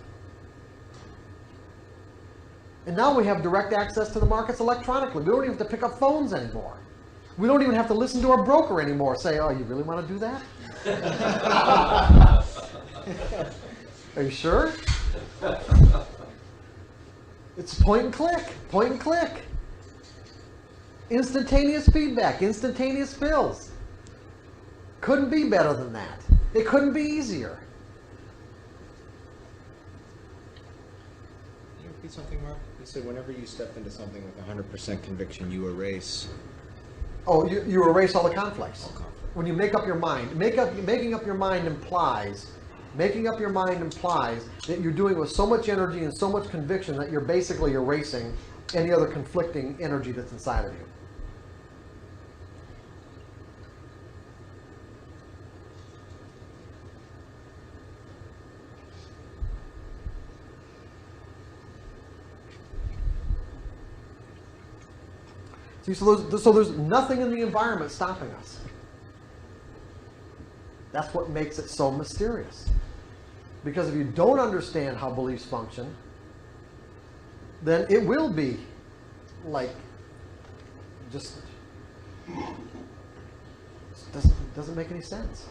And now we have direct access to the markets electronically. We don't even have to pick up phones anymore. We don't even have to listen to our broker anymore, say, oh, you really want to do that? Are you sure? It's point and click, point and click. Instantaneous feedback, instantaneous fills. Couldn't be better than that. It couldn't be easier. Can you repeat something, Mark? You said whenever you step into something with 100% conviction, you erase. Oh, you erase all the conflicts. All conflict. When you make up your mind, making up your mind implies that you're doing it with so much energy and so much conviction that you're basically erasing any other conflicting energy that's inside of you. See, so there's nothing in the environment stopping us. That's what makes it so mysterious. Because if you don't understand how beliefs function, then it will be like just doesn't make any sense.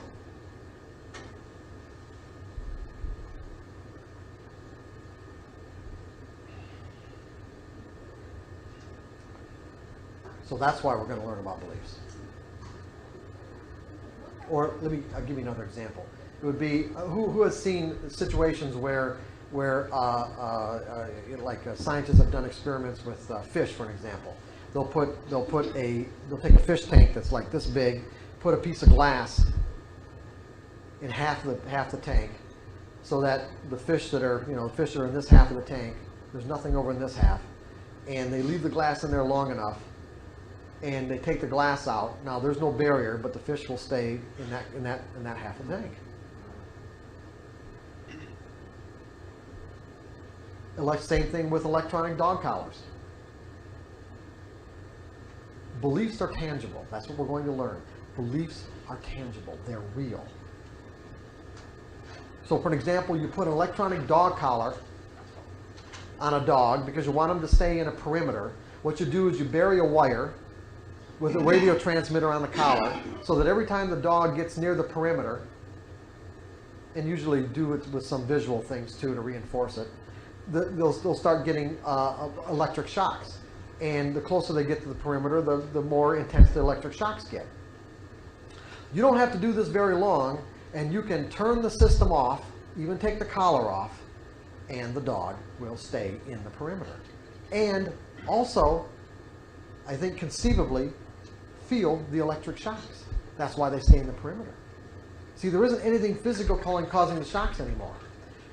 So that's why we're going to learn about beliefs. Or I'll give you another example. It would be who has seen situations where scientists have done experiments with fish, for an example. They'll take a fish tank that's like this big, put a piece of glass in half the tank, so that the fish that are in this half of the tank, there's nothing over in this half, and they leave the glass in there long enough, and they take the glass out. Now there's no barrier, but the fish will stay in that half of the tank. Same thing with electronic dog collars. Beliefs are tangible. That's what we're going to learn. Beliefs are tangible. They're real. So for an example, you put an electronic dog collar on a dog because you want them to stay in a perimeter. What you do is you bury a wire with a radio transmitter on the collar, so that every time the dog gets near the perimeter, and usually do it with some visual things too to reinforce it, they'll start getting electric shocks. And the closer they get to the perimeter, the more intense the electric shocks get. You don't have to do this very long, and you can turn the system off, even take the collar off, and the dog will stay in the perimeter. And also, I think conceivably, feel the electric shocks. That's why they stay in the perimeter. See, there isn't anything physical causing the shocks anymore.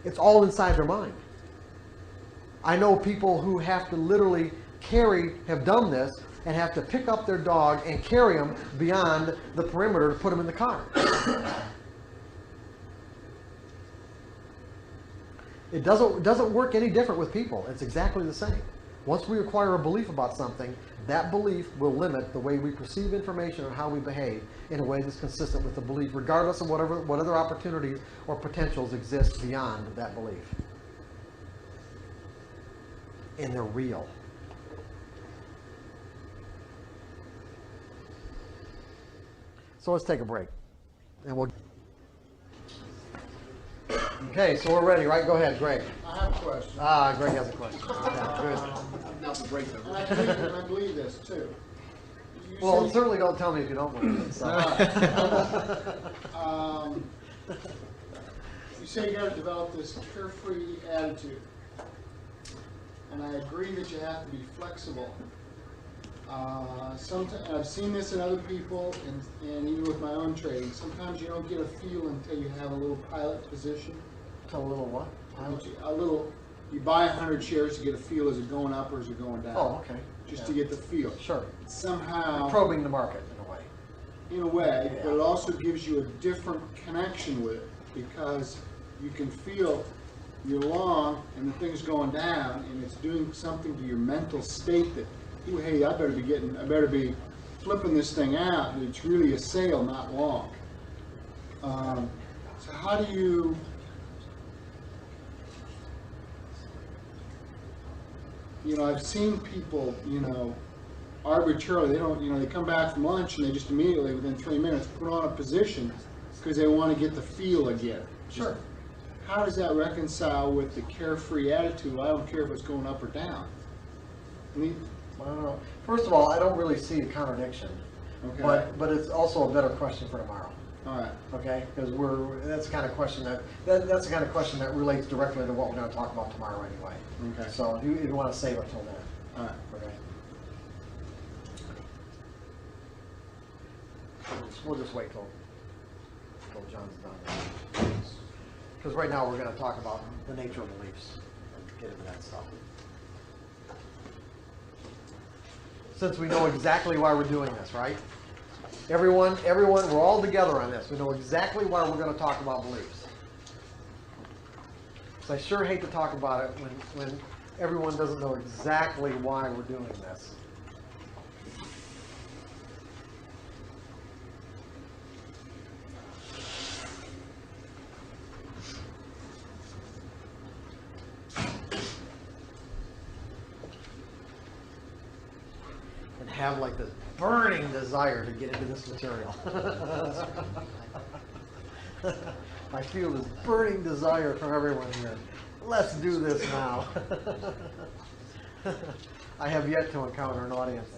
It's all inside their mind. I know people who have to literally have done this, and have to pick up their dog and carry him beyond the perimeter to put him in the car. It doesn't work any different with people. It's exactly the same. Once we acquire a belief about something, that belief will limit the way we perceive information and how we behave in a way that's consistent with the belief, regardless of what other opportunities or potentials exist beyond that belief. And they're real. So let's take a break. And we'll... Okay, so we're ready, right? Go ahead, Greg. I have a question. Greg has a question. Yeah, good. Not the break though. And I believe this too. Well, certainly don't tell me if you don't believe it. So. You say you got to develop this carefree attitude, and I agree that you have to be flexible. Sometimes I've seen this in other people, and even with my own trading. Sometimes you don't get a feel until you have a little pilot position. A little what? You buy 100 shares to get a feel, is it going up or is it going down? Oh, okay. Just to get the feel. Sure. Somehow. Probing the market in a way. in a way, but it also gives you a different connection with it, because you can feel you're along and the thing's going down, and it's doing something to your mental state that, ooh, hey, I better be flipping this thing out, and it's really a sail, not long. So how do you, I've seen people, arbitrarily, they don't, they come back from lunch and they just immediately, within 3 minutes, put on a position because they want to get the feel again. Sure. How does that reconcile with the carefree attitude? Well, I don't care if it's going up or down. I mean, I don't know. First of all, I don't really see a contradiction, okay. but it's also a better question for tomorrow. All right. Okay, because that's the kind of question that's the kind of question that relates directly to what we're going to talk about tomorrow anyway. Okay. So you want to save it till then. All right. Okay. We'll just wait till John's done. Because right now we're going to talk about the nature of beliefs and get into that stuff. Since we know exactly why we're doing this, right? Everyone, we're all together on this. We know exactly why we're going to talk about beliefs. So I sure hate to talk about it when everyone doesn't know exactly why we're doing this. And have like this burning desire to get into this material. I feel this burning desire from everyone here. Let's do this now. I have yet to encounter an audience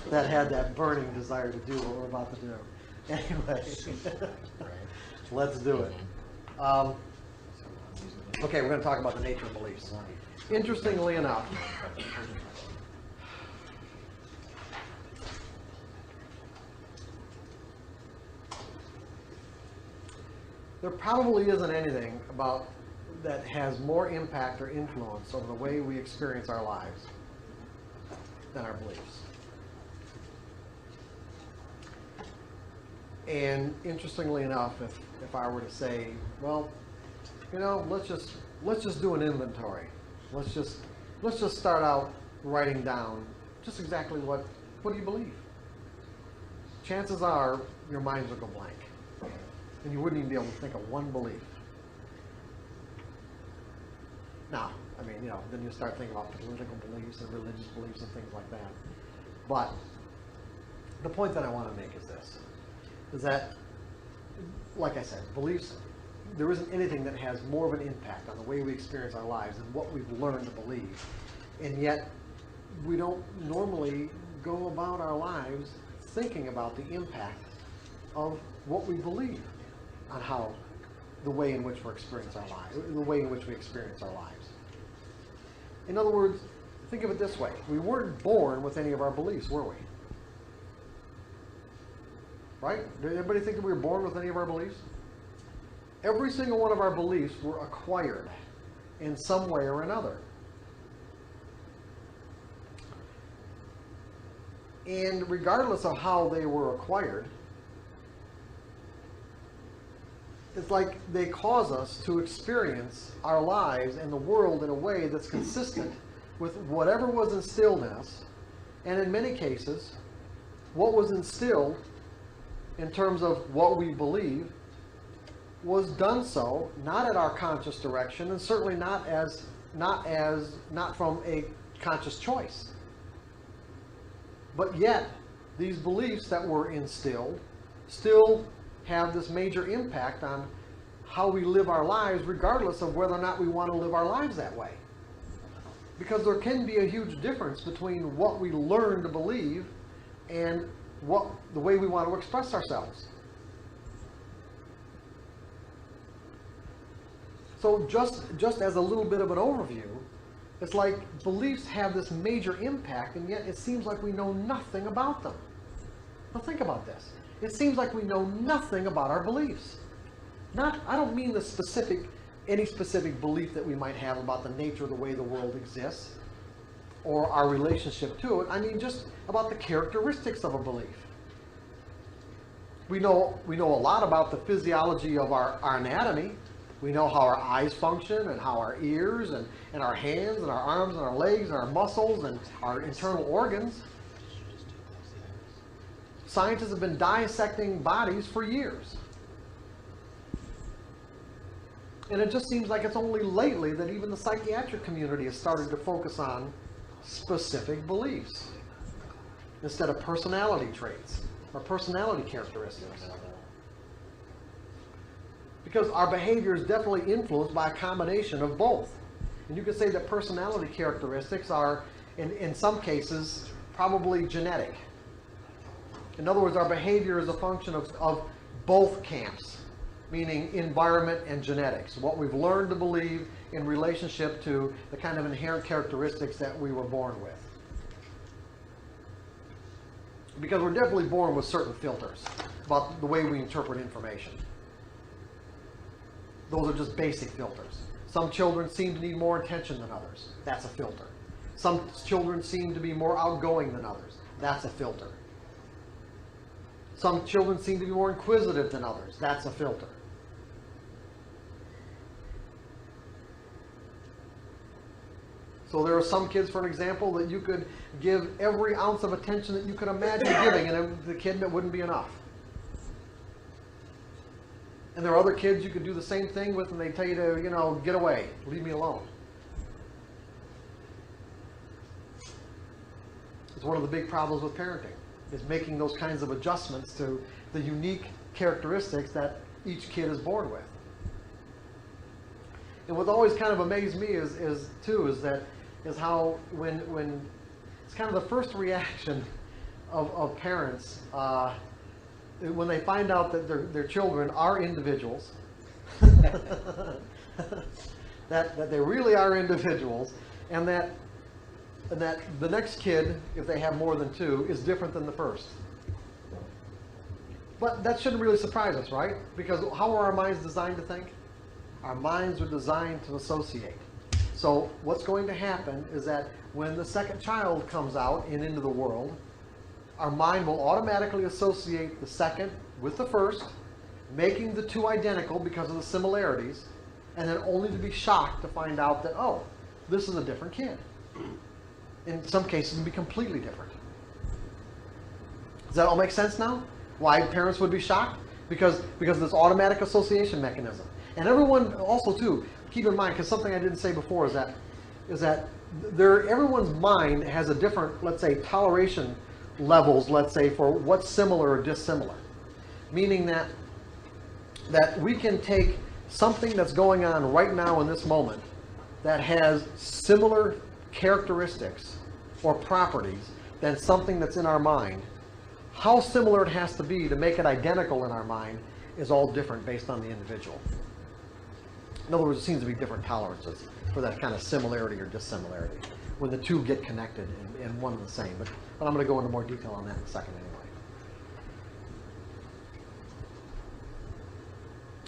that had that burning desire to do what we're about to do. Anyway, let's do it. Okay, we're going to talk about the nature of beliefs. Interestingly enough, there probably isn't anything about that has more impact or influence over the way we experience our lives than our beliefs. And interestingly enough, if I were to say, well, let's just do an inventory. Let's just start out writing down just exactly what do you believe? Chances are your minds will go blank. And you wouldn't even be able to think of one belief. Now, then you start thinking about political beliefs and religious beliefs and things like that. But the point that I want to make is this, is that, like I said, beliefs, there isn't anything that has more of an impact on the way we experience our lives than what we've learned to believe. And yet, we don't normally go about our lives thinking about the impact of what we believe on how the way in which we experience our lives, the way in which we experience our lives. In other words, think of it this way: we weren't born with any of our beliefs, were we? Right? Did anybody think that we were born with any of our beliefs? Every single one of our beliefs were acquired in some way or another. And regardless of how they were acquired, it's like they cause us to experience our lives and the world in a way that's consistent with whatever was instilled in us. And in many cases, what was instilled in terms of what we believe was done so not at our conscious direction, and certainly not from a conscious choice. But yet, these beliefs that were instilled still have this major impact on how we live our lives, regardless of whether or not we want to live our lives that way. Because there can be a huge difference between what we learn to believe and the way we want to express ourselves. So just as a little bit of an overview, it's like beliefs have this major impact, and yet it seems like we know nothing about them. Now think about this. It seems like we know nothing about our beliefs. I don't mean any specific belief that we might have about the nature of the way the world exists or our relationship to it. I mean just about the characteristics of a belief. We know a lot about the physiology of our anatomy. We know how our eyes function and how our ears and our hands and our arms and our legs and our muscles and our internal organs. Scientists have been dissecting bodies for years. And it just seems like it's only lately that even the psychiatric community has started to focus on specific beliefs instead of personality traits or personality characteristics. Because our behavior is definitely influenced by a combination of both. And you could say that personality characteristics are, in some cases, probably genetic. In other words, our behavior is a function of both camps, meaning environment and genetics, what we've learned to believe in relationship to the kind of inherent characteristics that we were born with. Because we're definitely born with certain filters about the way we interpret information. Those are just basic filters. Some children seem to need more attention than others. That's a filter. Some children seem to be more outgoing than others. That's a filter. Some children seem to be more inquisitive than others. That's a filter. So there are some kids, for an example, that you could give every ounce of attention that you could imagine giving, and the kid that wouldn't be enough. And there are other kids you could do the same thing with, and they tell you to, get away, leave me alone. It's one of the big problems with parenting, is making those kinds of adjustments to the unique characteristics that each kid is born with. And what always kind of amazed me is how when it's kind of the first reaction of parents when they find out that their children are individuals, that they really are individuals, and that the next kid, if they have more than two, is different than the first. But that shouldn't really surprise us, right? Because how are our minds designed to think? Our minds are designed to associate. So what's going to happen is that when the second child comes out and into the world, our mind will automatically associate the second with the first, making the two identical because of the similarities, and then only to be shocked to find out that, oh, this is a different kid. In some cases, it can be completely different. Does that all make sense now? Why parents would be shocked? Because of this automatic association mechanism. And everyone also, too, keep in mind, because something I didn't say before is that everyone's mind has a different, let's say, toleration levels, let's say, for what's similar or dissimilar. Meaning that we can take something that's going on right now in this moment that has similar characteristics or properties than something that's in our mind. How similar it has to be to make it identical in our mind is all different based on the individual. In other words, it seems to be different tolerances for that kind of similarity or dissimilarity when the two get connected in one and the same. But I'm going to go into more detail on that in a second anyway.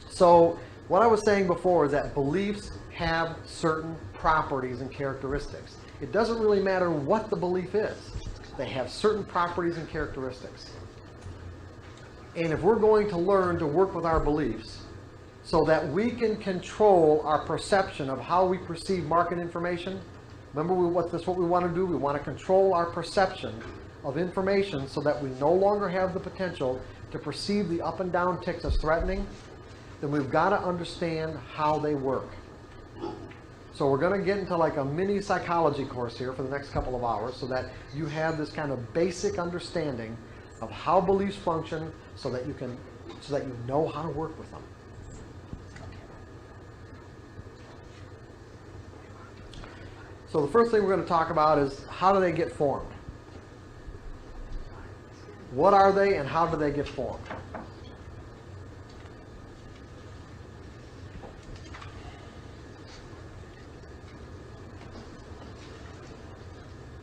So what I was saying before is that beliefs have certain properties and characteristics. It doesn't really matter what the belief is. They have certain properties and characteristics. And if we're going to learn to work with our beliefs so that we can control our perception of how we perceive market information, remember that's what we want to do. We want to control our perception of information so that we no longer have the potential to perceive the up and down ticks as threatening. Then we've got to understand how they work. So we're going to get into like a mini psychology course here for the next couple of hours so that you have this kind of basic understanding of how beliefs function so that you know how to work with them. So the first thing we're going to talk about is how do they get formed? What are they and how do they get formed?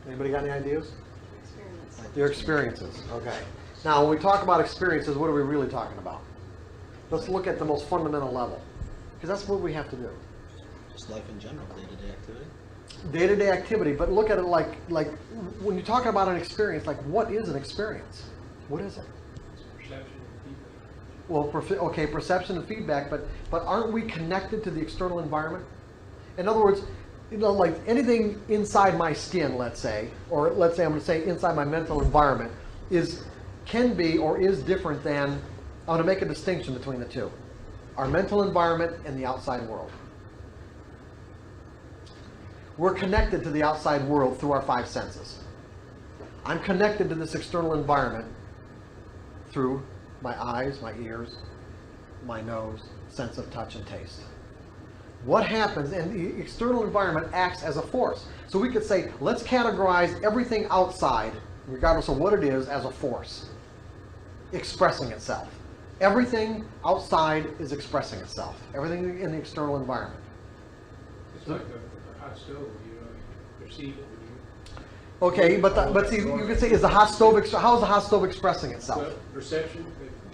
Anybody got any ideas? Experience. Your experiences, okay. Now, when we talk about experiences, what are we really talking about? Let's look at the most fundamental level, because that's what we have to do. Just life in general, day-to-day activity. Day-to-day activity, but look at it like when you're talking about an experience, like what is an experience? What is it? Perception of people. Well, okay, perception and feedback, but aren't we connected to the external environment? In other words, you know, like anything inside my skin, let's say, or let's say I'm going to say inside my mental environment, can be or is different than, I want to make a distinction between the two. Our mental environment and the outside world. We're connected to the outside world through our 5 senses. I'm connected to this external environment through my eyes, my ears, my nose, sense of touch and taste. What happens, and the external environment acts as a force. So we could say, let's categorize everything outside, regardless of what it is, as a force, expressing itself. Everything outside is expressing itself. Everything in the external environment. It's like a hot stove, you know, you perceive it when you. Okay, but see, you could say, is the hot stove, how is the hot stove expressing itself? Well, perception?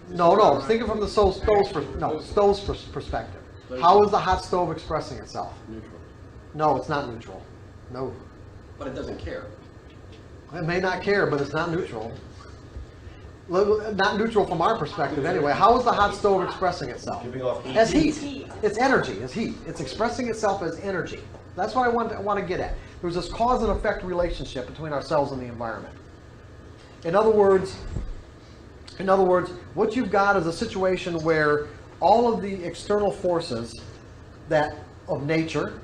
No, think of it from the stove's perspective. How is the hot stove expressing itself? Neutral. No, it's not neutral. No. But it doesn't care. It may not care, but it's not neutral. Not neutral from our perspective anyway. How is the hot stove expressing itself? Giving off heat. As heat. It's energy, it's heat. It's expressing itself as energy. That's what I want to get at. There's this cause and effect relationship between ourselves and the environment. In other words, what you've got is a situation where all of the external forces of nature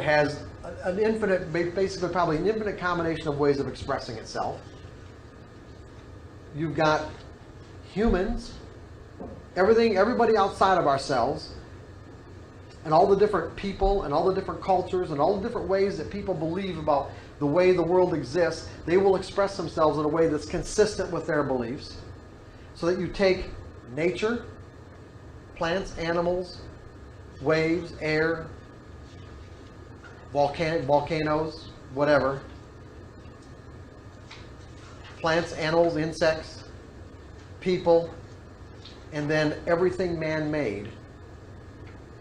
has an infinite, basically probably an infinite combination of ways of expressing itself. You've got humans, everybody outside of ourselves, and all the different people and all the different cultures and all the different ways that people believe about the way the world exists. They will express themselves in a way that's consistent with their beliefs. So that you take nature, plants, animals, waves, air, volcanoes, whatever, plants, animals, insects, people, and then everything man-made.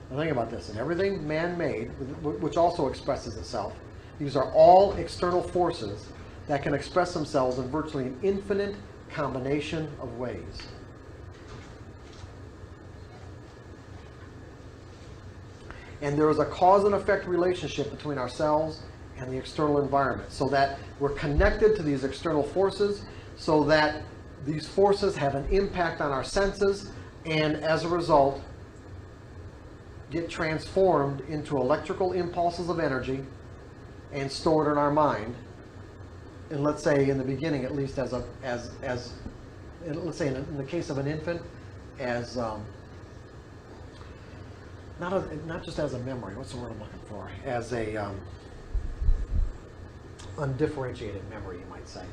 Now think about this, and everything man-made, which also expresses itself, these are all external forces that can express themselves in virtually an infinite combination of ways. And there is a cause and effect relationship between ourselves and the external environment, so that we're connected to these external forces, so that these forces have an impact on our senses, and as a result get transformed into electrical impulses of energy and stored in our mind. And let's say in the beginning, at least let's say in the case of an infant, as not just as a memory. What's the word I'm looking for? As a undifferentiated memory, you might say.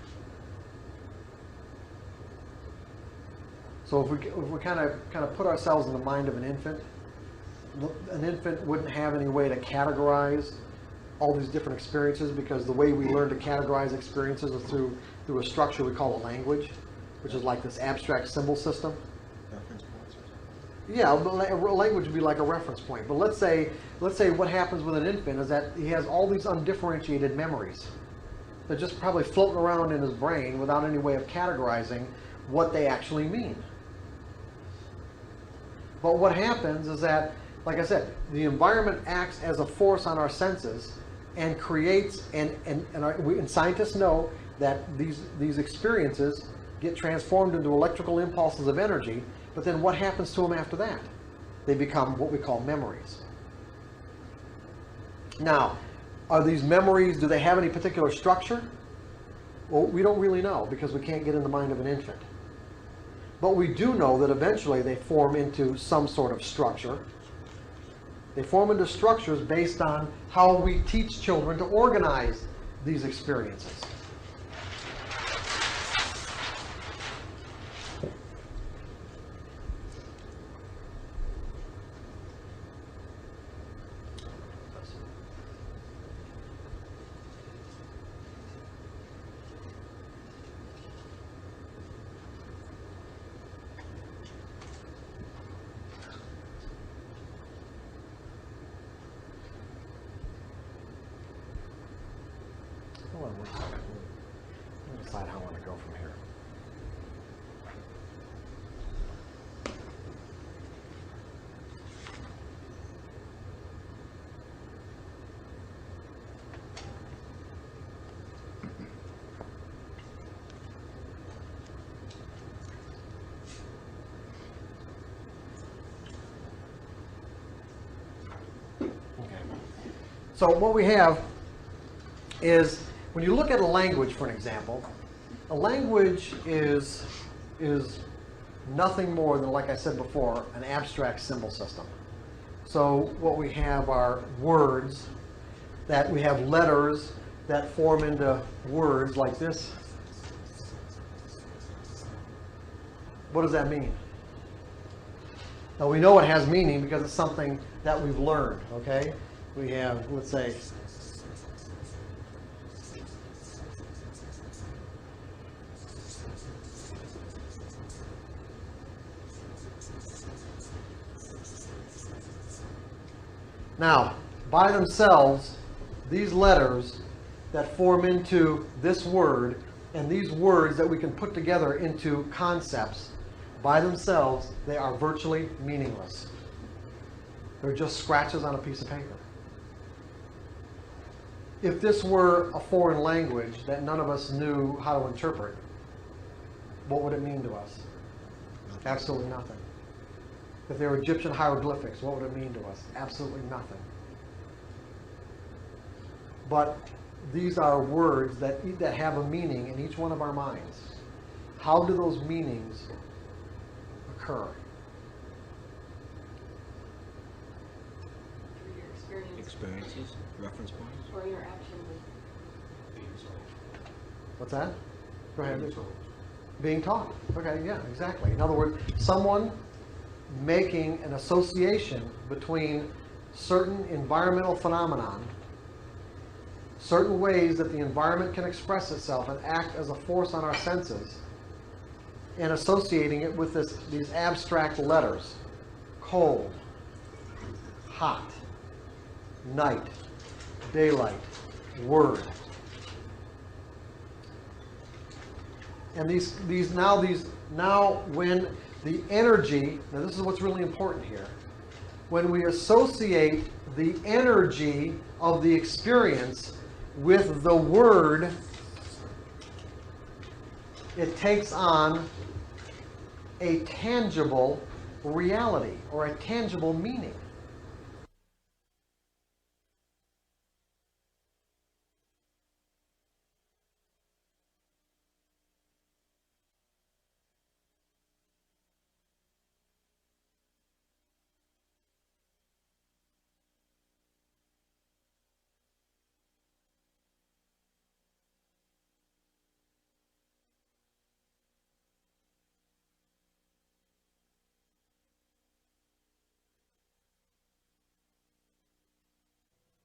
So if we kind of put ourselves in the mind of an infant wouldn't have any way to categorize all these different experiences, because the way we learn to categorize experiences is through a structure we call a language, which is like this abstract symbol system. Reference points or something. Yeah, a language would be like a reference point. But let's say what happens with an infant is that he has all these undifferentiated memories. They're just probably floating around in his brain without any way of categorizing what they actually mean. But what happens is that, like I said, the environment acts as a force on our senses and creates, and scientists know that these experiences get transformed into electrical impulses of energy, but then what happens to them after that? They become what we call memories. Now, are these memories, do they have any particular structure? Well, we don't really know, because we can't get in the mind of an infant. But we do know that eventually they form into some sort of structure. They form into structures based on how we teach children to organize these experiences. Hold on one second. Let me decide how I want to go from here. So what we have is, when you look at a language, for an example, a language is nothing more than, like I said before, an abstract symbol system. So what we have are words, that we have letters that form into words like this. What does that mean? Now we know it has meaning because it's something that we've learned, okay? We have, let's say, now, by themselves, these letters that form into this word, and these words that we can put together into concepts, by themselves, they are virtually meaningless. They're just scratches on a piece of paper. If this were a foreign language that none of us knew how to interpret, what would it mean to us? Absolutely nothing. If they were Egyptian hieroglyphics, what would it mean to us? Absolutely nothing. But these are words that have a meaning in each one of our minds. How do those meanings occur? Through your experience Experiences, reference points. or interaction with What's that? Go ahead. Being taught. Okay, yeah, exactly. In other words, someone making an association between certain environmental phenomenon, certain ways that the environment can express itself and act as a force on our senses, and associating it with these abstract letters: cold, hot, night, daylight, word. And now when the energy, now this is what's really important here, when we associate the energy of the experience with the word, it takes on a tangible reality or a tangible meaning.